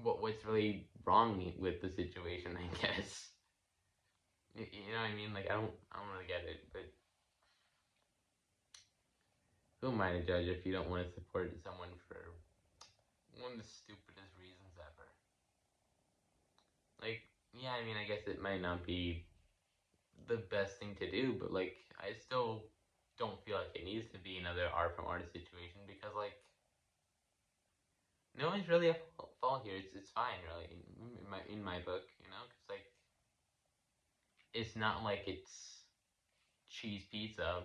what's really wrong with the situation? I guess. You know what I mean? Like I don't really get it. But who am I to judge if you don't want to support someone for one of the stupidest reasons ever? Like, yeah, I mean, I guess it might not be the best thing to do, but like, I still don't feel like it needs to be another art from artist situation, because like, no one's really at fault here. It's fine, really, in my book, because like, it's not like it's cheese pizza.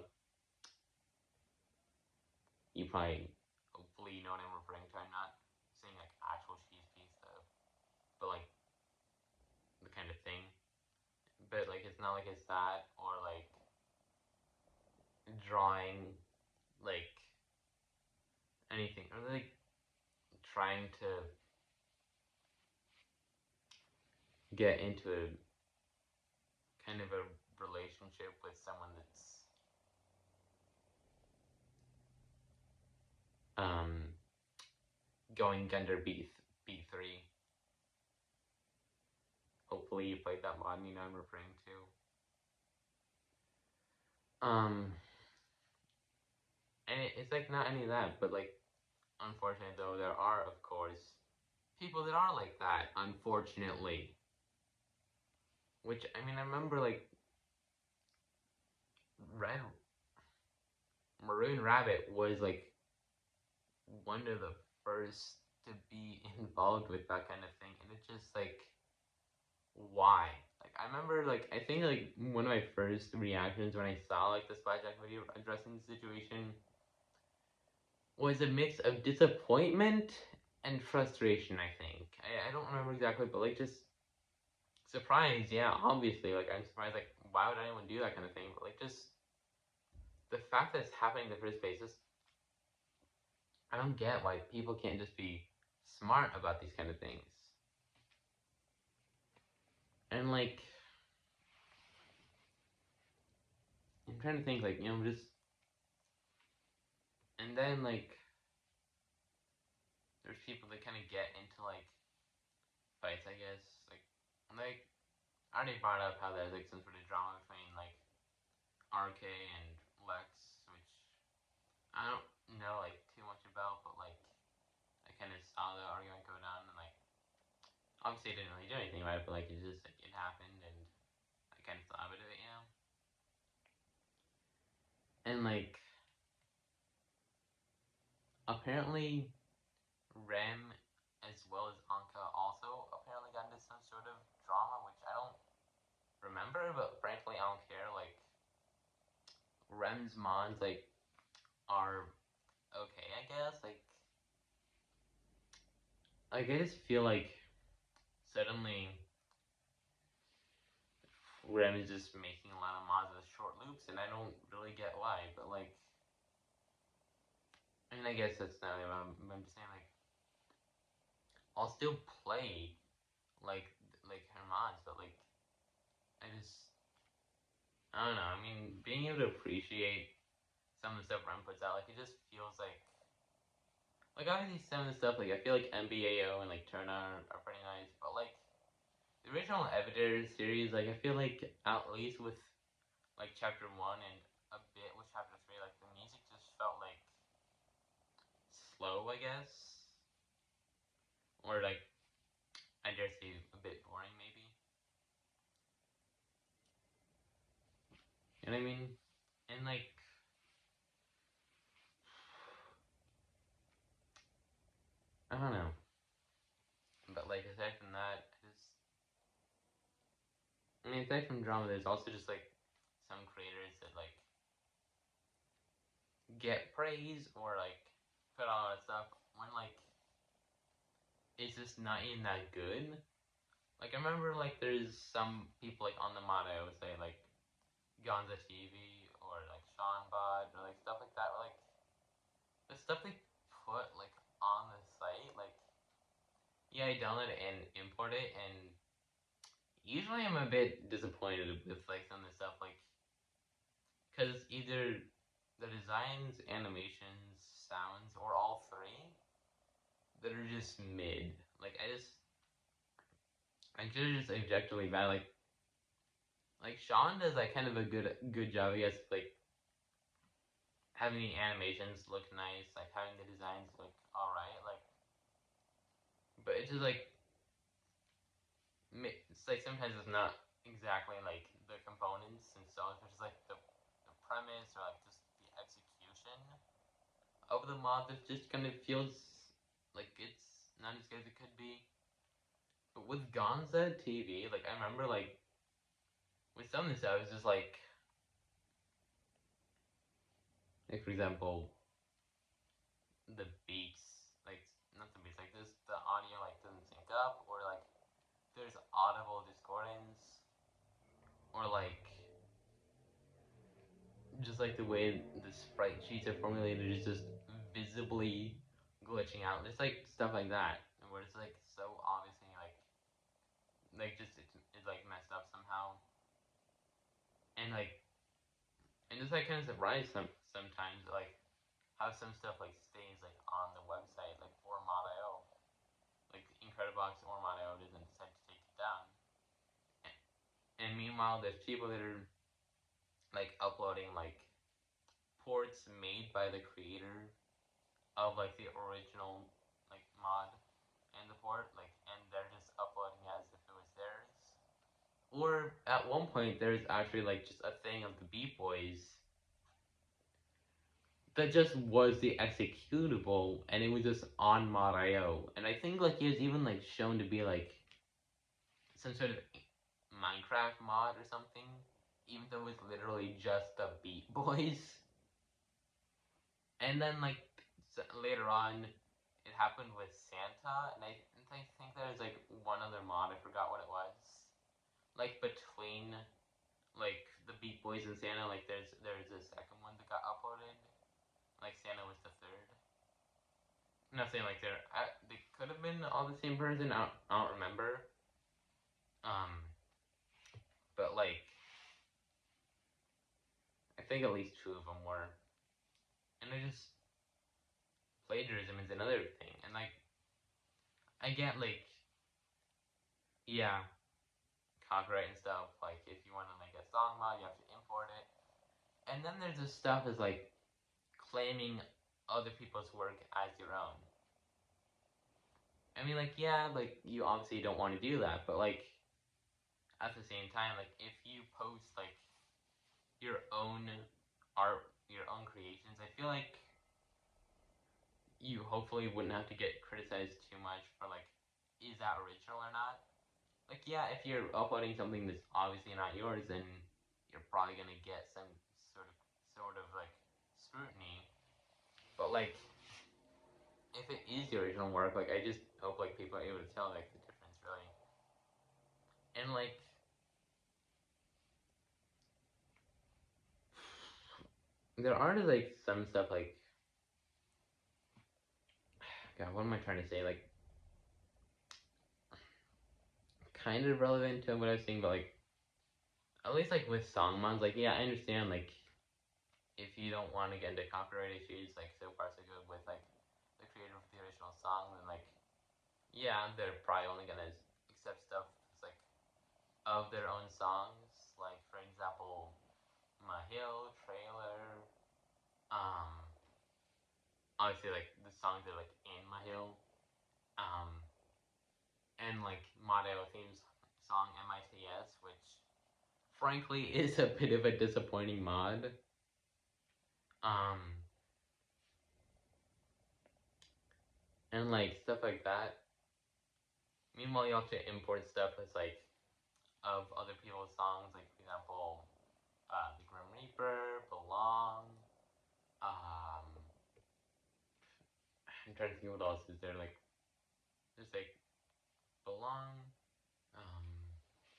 You probably, hopefully, you know what I'm referring to. I'm not saying like actual cheese pizza, but like the kind of thing. But like, it's not like it's that, or like drawing like anything, or like trying to get into a kind of a relationship with someone that's um going gender B3. Hopefully you played that mod and you know I'm referring to. And it's like not any of that, but like, unfortunately though, there are of course people that are like that, unfortunately. Which, I mean, I remember like Red Maroon Rabbit was like one of the first to be involved with that kind of thing, and it's just like, why? Like, I remember, like, I think like one of my first reactions when I saw like the Spyjack video addressing the situation was a mix of disappointment and frustration. I think I don't remember exactly, but like, just surprise. Yeah, obviously, like, I'm surprised. Like, why would anyone do that kind of thing? But like, just the fact that it's happening in the first place, just, I don't get why people can't just be smart about these kind of things. And like, I'm trying to think, like, just, and then like, there's people that kind of get into like fights, I guess. Like I already brought up how there's like some sort of drama between like RK and Lex, which I don't know like too much about, but like, I kind of saw the argument go down, and like, obviously I didn't really do anything about it, but like, it's just like, it happened, and I kind of thought of it. And like, apparently Rem as well as Anka also apparently got into some sort of drama, which I don't remember, but frankly I don't care. Like, Rem's mods like are okay, I guess. Like I just feel like suddenly Rem is just making a lot of mods with short loops, and I don't really get why. But like, I mean, I guess that's not what I'm just saying, like, I'll still play, like, her mods, but, like, I just, I don't know, I mean, being able to appreciate some of the stuff Rem puts out, like, it just feels like, obviously some of the stuff, like, I feel like MBAO and, like, Turner are pretty nice, but, like, the original Evidence series, like, I feel like, at least with, like, Chapter 1 and a bit with Chapter 3, like, the music just felt, like, slow, I guess, or, like, I dare say a bit boring, maybe, you know what I mean? And, like, I don't know, but, like, aside from that, I mean, aside from drama, there's also just, like, some creators that, like, get praise or, like, put on all that stuff when, like, it's just not even that good. Like, I remember, like, there's some people, like, on the motto say, like, Gonza TV or, like, Sean Bot or, like, stuff like that. Or, like, the stuff they put, like, on the site, like, yeah, I download it and import it, and usually I'm a bit disappointed with, like, some of the stuff, like, because either the designs, animations, sounds, or all three that are just mid. Like, I just objectively bad. Like Sean does like kind of a good job, I guess, like having the animations look nice, like having the designs look all right, like, but it's just like it's like sometimes it's not exactly like the components and so it's just like the premise or like just the execution of the mod that just kind of feels like it's not as good as it could be. But with Gonza TV, like I remember like with some of this stuff, it's just like for example, the beats, like not the beats, like this, the audio like doesn't sync up, or like there's audible discordance, or like just like the way the sprite sheets are formulated is just visibly glitching out. There's like stuff like that, where it's like so obviously like just it's like messed up somehow, and like and just like kind of surprised sometimes like how some stuff like stays like on the website like for mod.io, like Incredibox or mod.io doesn't decide to take it down. And meanwhile, there's people that are like uploading like ports made by the creator of like the original like mod and the port, like, and they're just uploading it as if it was theirs. Or at one point, there's actually like just a thing of the Beat Boys that just was the executable, and it was just on mod.io. And I think like it was even like shown to be like some sort of Minecraft mod or something, even though it was literally just the Beat Boys. And then like later on, it happened with Santa, and I think there was like one other mod. I forgot what it was. Like between like the Beat Boys and Santa, like there's a second one that got uploaded. Like Santa was the third. I'm not saying like they could have been all the same person. I don't remember. Um, but like I think at least two of them were, and I just plagiarism is another thing, and like I get like yeah, copyright and stuff. Like if you want to make a song mod, you have to import it, and then there's this stuff is like claiming other people's work as your own. I mean, like yeah, like you obviously don't want to do that, but like at the same time, like if you post like your own art, your own creations, I feel like you hopefully wouldn't have to get criticized too much for like, is that original or not? Like, yeah, if you're uploading something that's obviously not yours, then you're probably gonna get some sort of like scrutiny. But like, if it is the original work, like I just hope like people are able to tell like the difference really. And like, there are like some stuff like God, what am I trying to say? Like, kind of relevant to what I was saying, but like, at least like with song mods, like, yeah, I understand. Like, if you don't want to get into copyright issues, like, so far so good with like the creator of the original song, then like, yeah, they're probably only gonna accept stuff that's like of their own songs. Like, for example, My Hill, Trailer, um, obviously like the songs that are like in My Hill, um, and like Model Theme's song MITS, which frankly is a bit of a disappointing mod. Um, and like stuff like that. Meanwhile, you have to import stuff that's like of other people's songs, like for example, The Grim Reaper, Belong. Um, I'm trying to think what else is there. Like there's like Belong, um,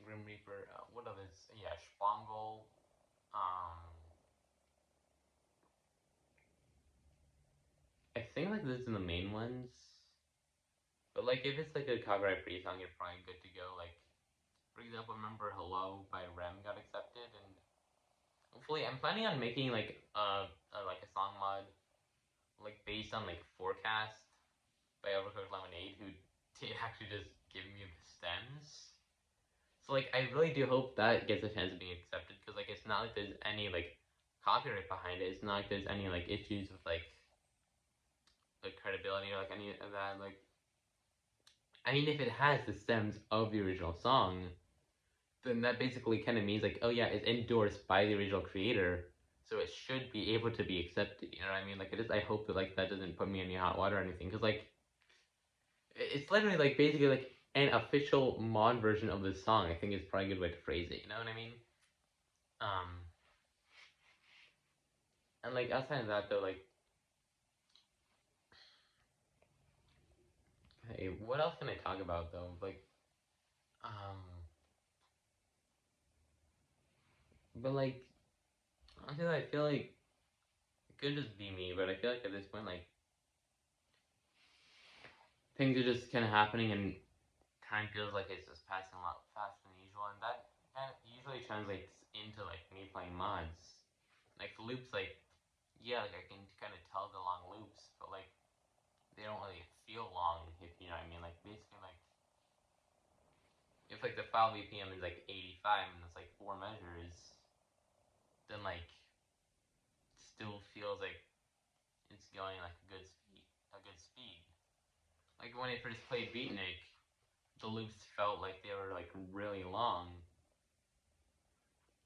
Grim Reaper. What others? Yeah, Spangle. Um, I think like those are the main ones. But like if it's like a copyright free song, you're probably good to go. Like for example, remember Hello by Rem got accepted, and hopefully I'm planning on making like a song mod like based on like Forecast by Overcooked Lemonade, who did actually just give me the stems. So like I really do hope that gets a chance of being accepted, because like it's not like there's any like copyright behind it. It's not like there's any like issues with like credibility or like any of that. Like I mean, if it has the stems of the original song, then that basically kind of means like, oh yeah, it's endorsed by the original creator, so it should be able to be accepted. You know what I mean? Like it is. I hope that like that doesn't put me in any hot water or anything, because like it's literally like basically like an official mod version of the song. I think is probably a good way to phrase it. You know what I mean? Um, and like outside of that though, like, hey, what else can I talk about though? Like, um, but like honestly, I feel like it could just be me, but I feel like at this point, like things are just kind of happening and time feels like it's just passing a lot faster than usual, and that kind of usually translates into like me playing mods. Like the loops, like yeah, like I can kind of tell the long loops, but like they don't really feel long, if you know what I mean. Like basically, like if like the file BPM is like 85 and it's like four measures, then like still feels like it's going like a good speed. Like when I first played Beatnik, the loops felt like they were like really long,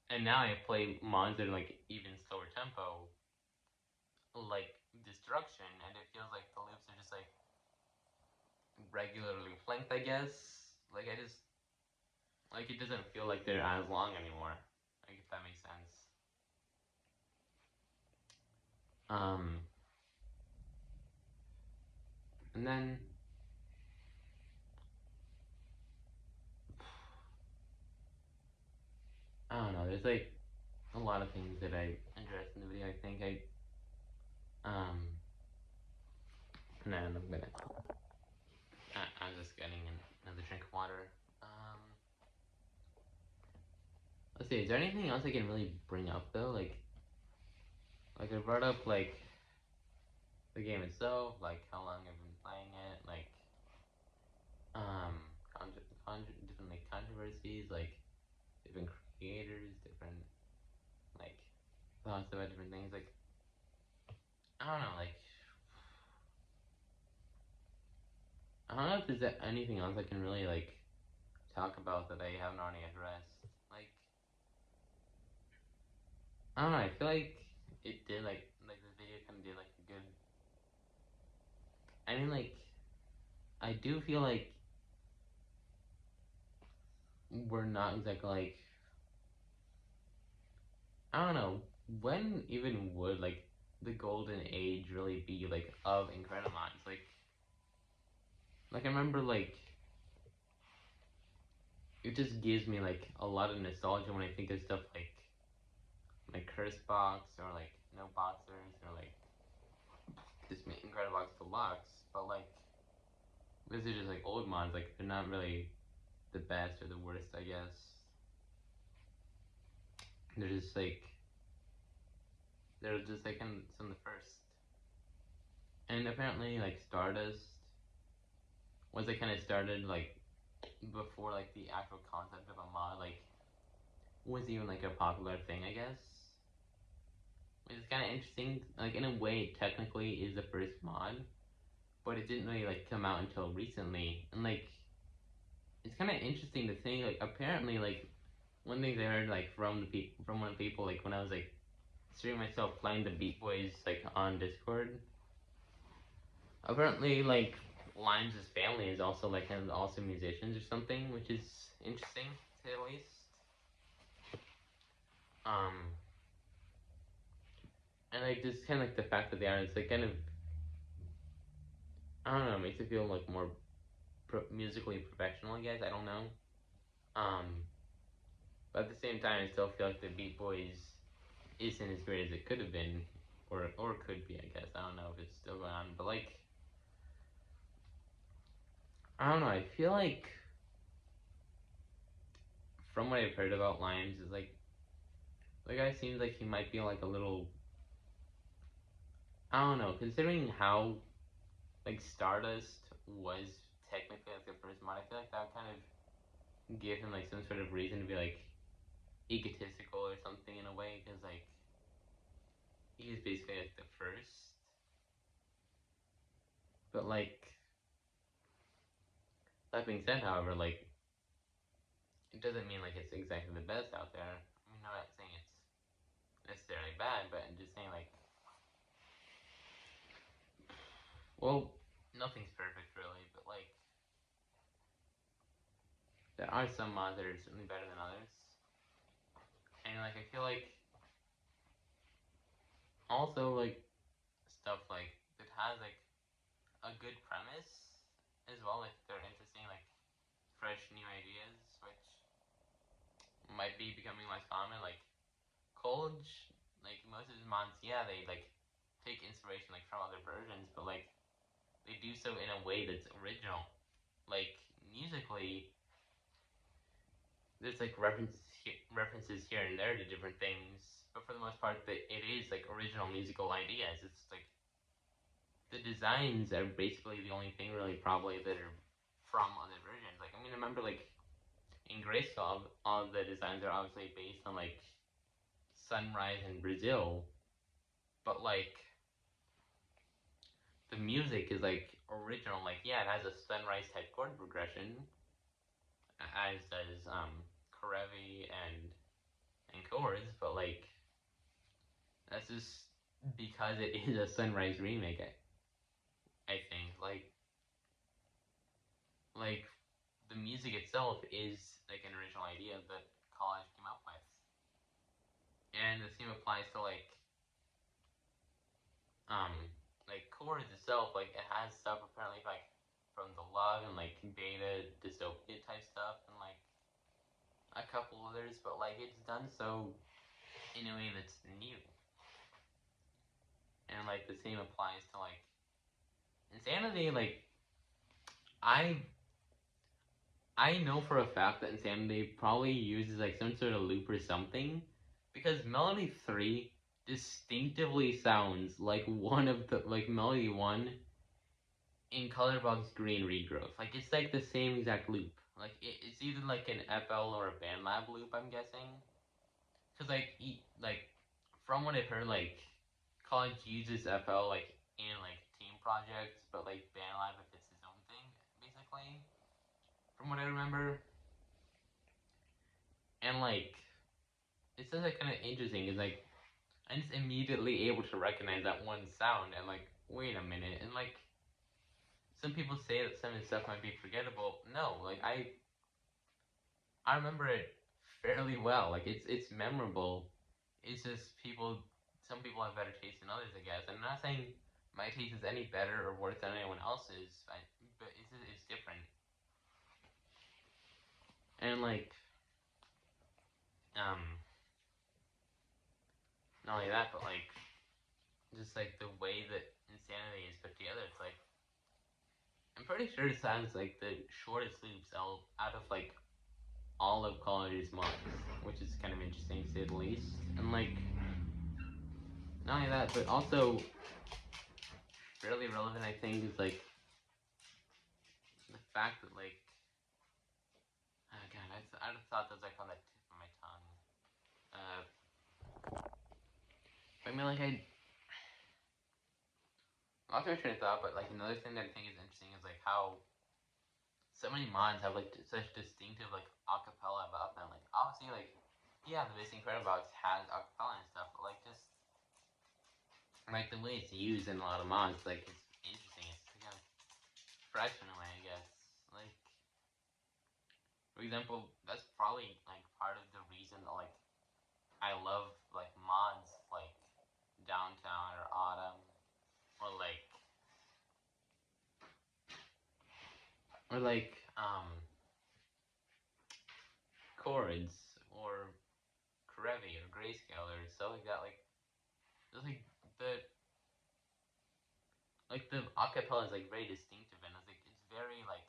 and now I play mods that are like even slower tempo, like Destruction, and it feels like the loops are just like regular loop length, I guess. Like I just like it doesn't feel like they're as long anymore. Like if that makes sense. Um, and then I don't know. There's like a lot of things that I addressed in the video. I think um, and then I'm gonna. I'm just getting another drink of water. Um, let's see. Is there anything else I can really bring up though? Like I brought up like the game itself, like how long I've been playing it, like um, different like controversies, like different creators, different like thoughts about different things. Like I don't know, like I don't know if there's anything else I can really like talk about that I haven't already addressed. Like I don't know. I feel like it did like the video kind of did like a good. I mean, like I do feel like we're not exactly like I don't know when even would like the golden age really be like of Incredibox. Like I remember like it just gives me like a lot of nostalgia when I think of stuff like Curse Box or like No Boxers or like this Incredibox Deluxe. But like These are just like old mods, like they're not really the best or the worst, I guess. They're just like in some of the first. And apparently like Stardust was like kind of started like before like the actual concept of a mod like was even like a popular thing, I guess. It's kind of interesting. Like in a way, technically, is the first mod, but it didn't really like come out until recently. And like, it's kind of interesting to think. Like, apparently, like one thing I heard like from one of the people like when I was like streaming myself playing the Beat Boys like on Discord. Apparently, like Limes' family is also like kind of also musicians or something, which is interesting to say the least. Um, and like just kind of like the fact that they are, it's like kind of I don't know, makes it feel like more musically professional, I guess. I don't know. Um, but at the same time, I still feel like the Beat Boys isn't as great as it could have been, or could be. I guess I don't know if it's still going on, but like I don't know. I feel like from what I've heard about Limes is like the guy seems like he might be like a little. I don't know. Considering how like Stardust was technically like the first mod, I feel like that would kind of give him like some sort of reason to be like egotistical or something in a way, because like he is basically like the first. But like that being said, however, like it doesn't mean like it's exactly the best out there. I mean, I'm not saying it's necessarily bad, but I'm just saying like, well, nothing's perfect really, but like there are some mods that are certainly better than others, and like I feel like also like stuff like that has like a good premise as well, if they're interesting, like fresh new ideas, which might be becoming less common. Like College, like most of his mods, yeah, they like take inspiration like from other versions, but like they do so in a way that's original. Like musically, there's like references here and there to different things, but for the most part, that it is like original musical ideas. It's like the designs are basically the only thing really probably that are from other versions. Like I mean, I remember like in Grayskull, all the designs are obviously based on like Sunrise in Brazil, but like the music is like original. Like yeah, it has a Sunrise type chord progression, as does Karevi and chords, but like that's just because it is a Sunrise remake. I think like the music itself is like an original idea that College came up with, and the same applies to um like chords itself. Like it has stuff apparently like from the Love and like Beta Dystopia type stuff and like a couple others, but like it's done so in a way that's new. And like the same applies to like Insanity. Like I I know for a fact that Insanity probably uses like some sort of loop or something, because Melody 3 distinctively sounds like one of the like Melody 1 in Colorbox Green Regrowth. Like it's like the same exact loop. Like it's either like an FL or a BandLab loop, I'm guessing. Cause like from what I've heard, like College uses FL like in like team projects, but like BandLab if it's his own thing, basically. From what I remember, and like it's just like kind of interesting. Is like I'm just immediately able to recognize that one sound and like wait a minute, and like some people say that some of the stuff might be forgettable. No, like I remember it fairly well. Like it's memorable. It's just some people have better taste than others, I guess. I'm not saying my taste is any better or worse than anyone else's, but it's different. And like um, not only that, but like just like the way that Insanity is put together. It's like I'm pretty sure this has like the shortest loops out of like all of Call of Duty's mods, which is kind of interesting to say the least. And like, not only that, but also fairly relevant, I think, is like the fact that like, oh god, I just thought that was like on the tip of my tongue. Uh, I mean, like I lost my train of thought, but like another thing that I think is interesting is like how so many mods have like such distinctive like acapella about them. Like obviously, like yeah, the basic Incredibox has acapella and stuff, but like just like the way it's used in a lot of mods, like it's interesting. It's kind of fresh in a way, I guess. Like for example, that's probably like part of the reason that like I love like mods like Downtown or Autumn or like chords or Karevi or Grayscale or stuff like that. Like just the the acapella is like very distinctive and it's very like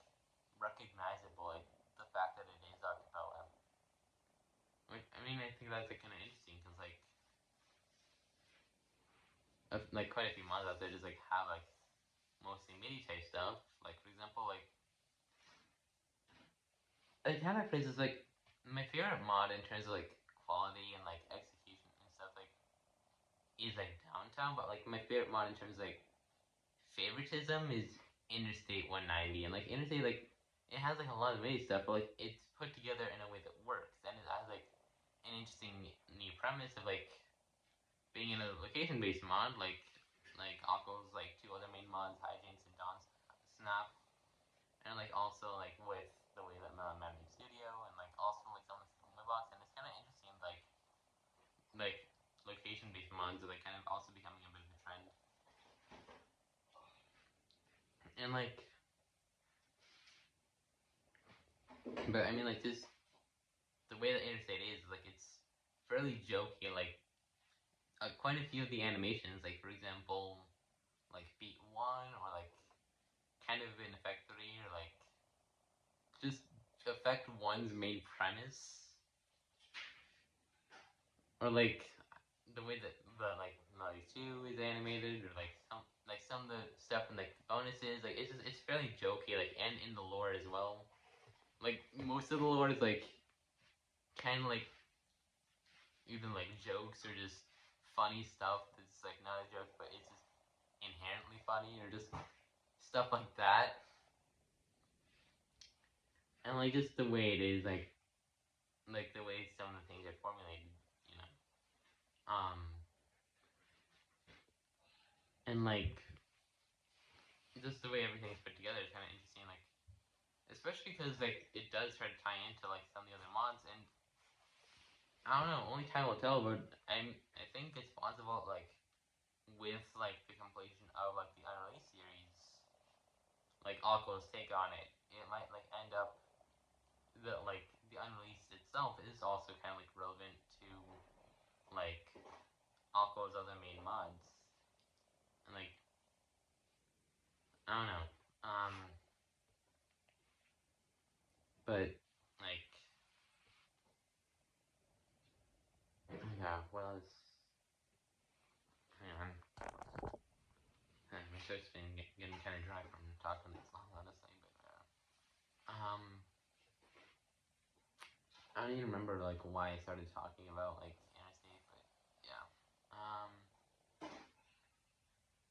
recognizable. Like the fact that it is acapella. Like I mean, I think that's like kind of interesting because like quite a few mods out there just like have like mostly MIDI type stuff. Like for example, like how I phrase is like my favorite mod in terms of like quality and like execution and stuff like is like Downtown, but like my favorite mod in terms of like favoritism is Interstate 190, and like Interstate like it has like a lot of MIDI stuff, but like it's put together in a way that works, and it has like an interesting new premise of like being in a location based mod, like Akko's like two other main mods, Hijinks and Dawn's Snap, and like also like with the way that Melon Man makes studio, and like also like some of the box, and it's kind of interesting like location based mods are like kind of also becoming a bit of a trend, and like but I mean like just the way that Interstate is like it's fairly jokey, like quite a few of the animations, like for example, like Beat One or like kind of in Effect Three or like just Effect One's main premise or like the way that the like Naughty Two is animated, or like some of the stuff in like the bonuses, like it's fairly jokey, like and in the lore as well. Like most of the lore is like kind of like either like jokes or just funny stuff that's like not a joke, but it's just inherently funny or just stuff like that. And like just the way it is, like the way some of the things are formulated, you know. Um, and like just the way everything's put together is kind of interesting. Like especially because like it does try to tie into like some of the other mods, and I don't know, only time will tell. But I think it's possible like with like the completion of like the Unreleased series, like Alco's take on it, it might like end up that like the Unreleased itself is also kind of like relevant to like Alco's other main mods, and like I don't know, but like yeah, well, it's hang on. My throat's been getting kind of dry from talking this long, honestly. But I don't even remember like why I started talking about like Interstate, but yeah. Um,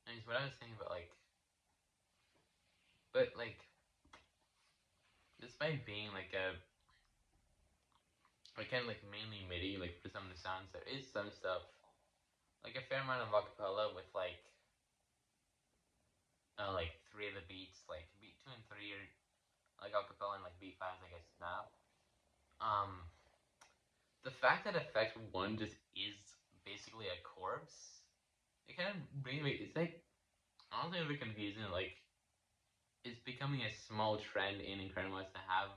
anyways, what I was thinking about but like, despite being like kind of like mainly MIDI, like for some of the sounds, there is some stuff like a fair amount of acapella with like three of the beats, like beat two and three are like acapella, and like beat five is like a snap. Um, the fact that Effect One just is basically a corpse, it kind of brings me. It's like honestly a bit confusing. Like it's becoming a small trend in Incredibox to have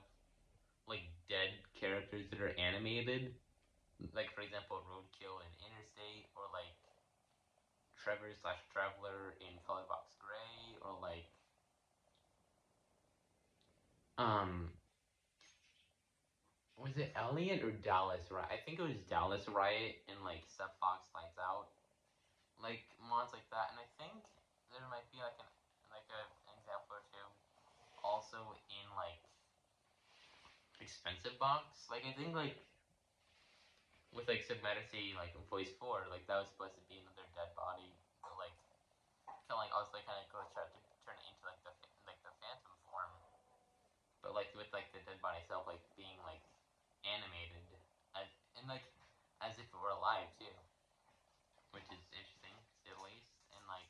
like dead characters that are animated. Like for example, Roadkill in Interstate, or like Trevor slash Traveler in Colorbox Gray, or like um, was it Elliot or Dallas Riot? I think it was Dallas Riot and like Seth Fox Lights Out, like mods like that. And I think there might be like an example or two also in like expensive box. Like I think like with like Submedicine like Voice 4, like that was supposed to be another dead body, but like kind of like also kind of go try to turn it into like the Phantom form, but like with like the dead body itself like being like animated as and like as if it were alive too, which is interesting to say the least. And like,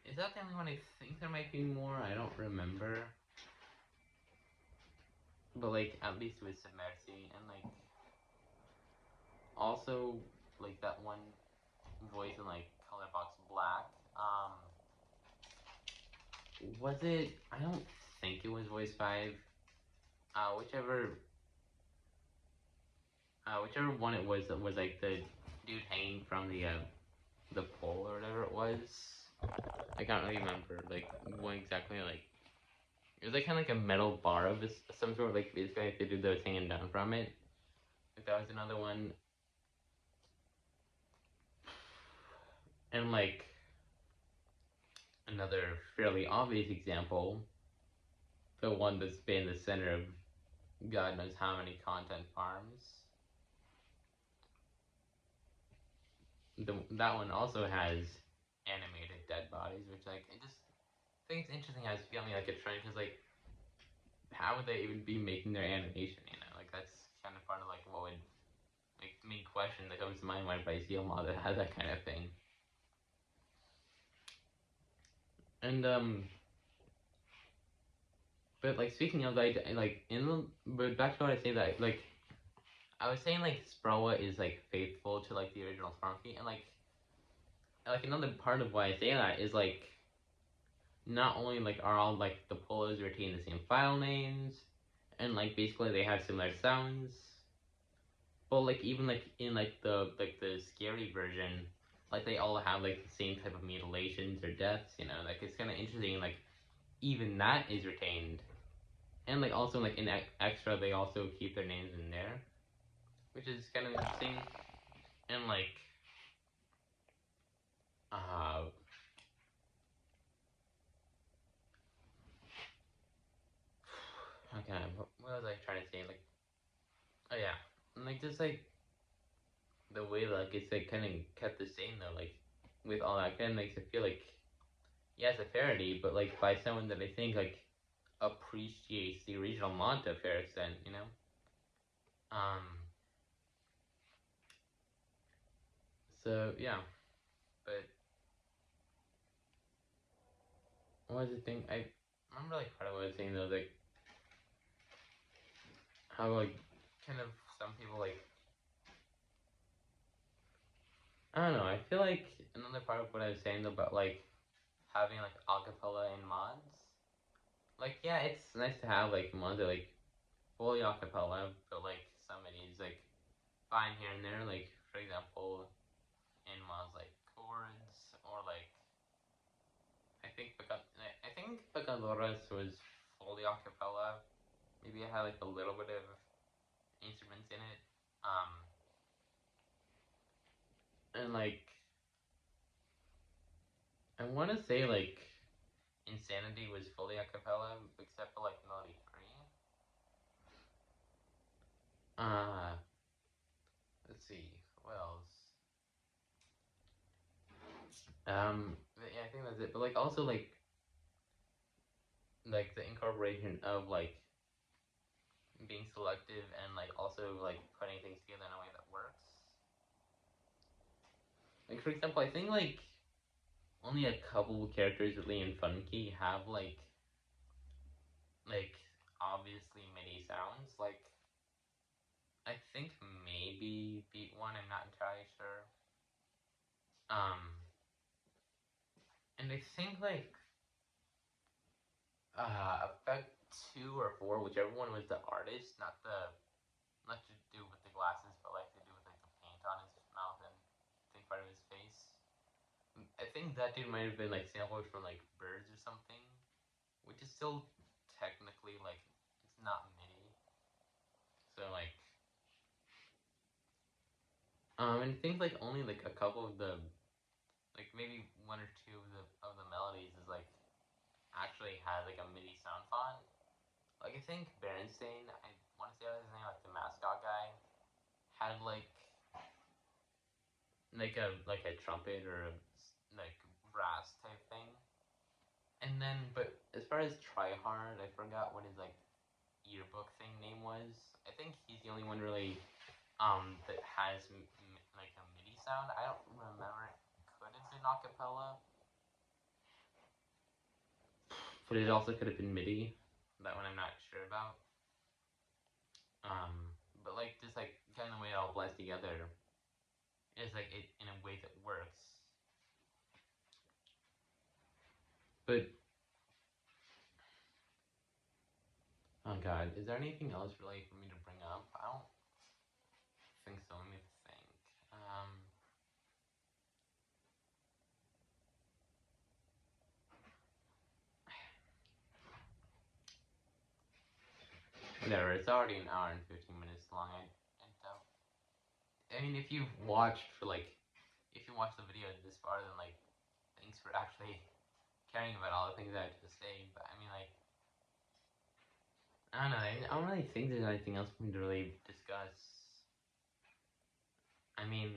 is that the only one? I think there might be more. I don't remember, but like at least with Submersi and like also like that one voice in like Colorbox Black. Was it? I don't think it was Voice 5. Whichever whichever one it was that was like the dude hanging from the pole or whatever it was. I can't really remember like what exactly like. It was like kind of like a metal bar of this, some sort of like basically like the dude that was hanging down from it. Like that was another one, and like another fairly obvious example, the one that's been the center of God knows how many content farms. That one also has animated dead bodies, which like I just think it's interesting how it's becoming like a trend because like how would they even be making their animation? You know, like that's kind of part of like what would like main question that comes to my mind if I see a mod that has that kind of thing. And but like speaking of like in the but back to what I say that like I was saying like Sproa is like faithful to like the original Sparky, and like another part of why I say that is like not only like are all like the polos retain the same file names and like basically they have similar sounds, but like even like in like the scary version, like they all have like the same type of mutilations or deaths, you know, like it's kind of interesting like even that is retained. And like also like in extra they also keep their names in there, which is kind of interesting. And like uh okay, what was I trying to say? Like oh yeah, and like just like the way like it's like kind of kept the same though, like with all that kind of makes it feel like yeah it's a parody, but like by someone that I think like appreciates the original mod to a fair extent, you know. Um. So yeah, but what was the thing? I remember like part of what I was saying though, like how like kind of some people like I don't know. I feel like another part of what I was saying about like having like acapella in mods. Like yeah, it's nice to have like mods that like fully acapella, but like some of these like fine here and there. Like for example, in mods like chords or like I think Pecadores was fully acapella. Maybe it had like a little bit of instruments in it. Um, and like I want to say like Insanity was fully a cappella except for like Melody 3. Uh, let's see. What else? Yeah, I think that's it. But like also like the incorporation of like being selective and like also like putting things together in a way that works. Like for example, I think like only a couple characters really in Funky have like obviously MIDI sounds. Like I think maybe Beat One. I'm not entirely sure. Um, and I think like Effect 2 or 4, whichever one was the artist, not to do with the glasses, but like to do with like the paint on his mouth and I think part of his face. I think that dude might have been like sampled from like Birds or something, which is still technically like it's not MIDI. So like and I think like only like a couple of the like maybe one or two of the melodies is like actually has like a MIDI sound font. Like I think Berenstain, I want to say that his name, like the mascot guy, had like a trumpet or a like brass type thing. And then, but as far as Try Hard, I forgot what his like yearbook thing name was. I think he's the only one really that has like a MIDI sound. I don't remember. It could have been acapella, but it also could have been MIDI. That one I'm not sure about. But like just like kind of the way it all blends together is like it in a way that works. But oh god, is there anything else really for me to bring up? I don't think so. Let me think. Whatever. It's already an hour and 15 minutes long. I doubt. I mean, if you've watched for like, if you watch the video this far, then like, thanks for actually caring about all the things I had to say. But I mean, like, I don't know. I don't really think there's anything else for me to really discuss. I mean,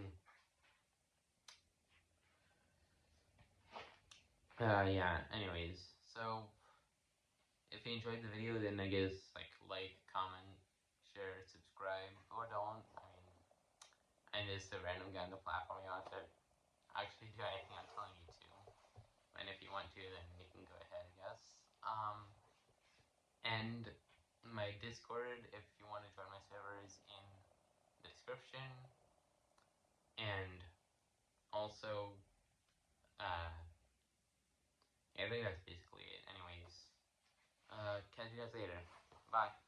yeah. Anyways, so if you enjoyed the video, then I guess like, comment, share, subscribe, or don't. I mean, I'm just a random guy on the platform. You don't have to actually do anything I'm telling you to. And if you want to, then you can go ahead, I guess. And my Discord, if you want to join my server, is in the description. And also, I think that's basically it. Anyways, catch you guys later. Bye.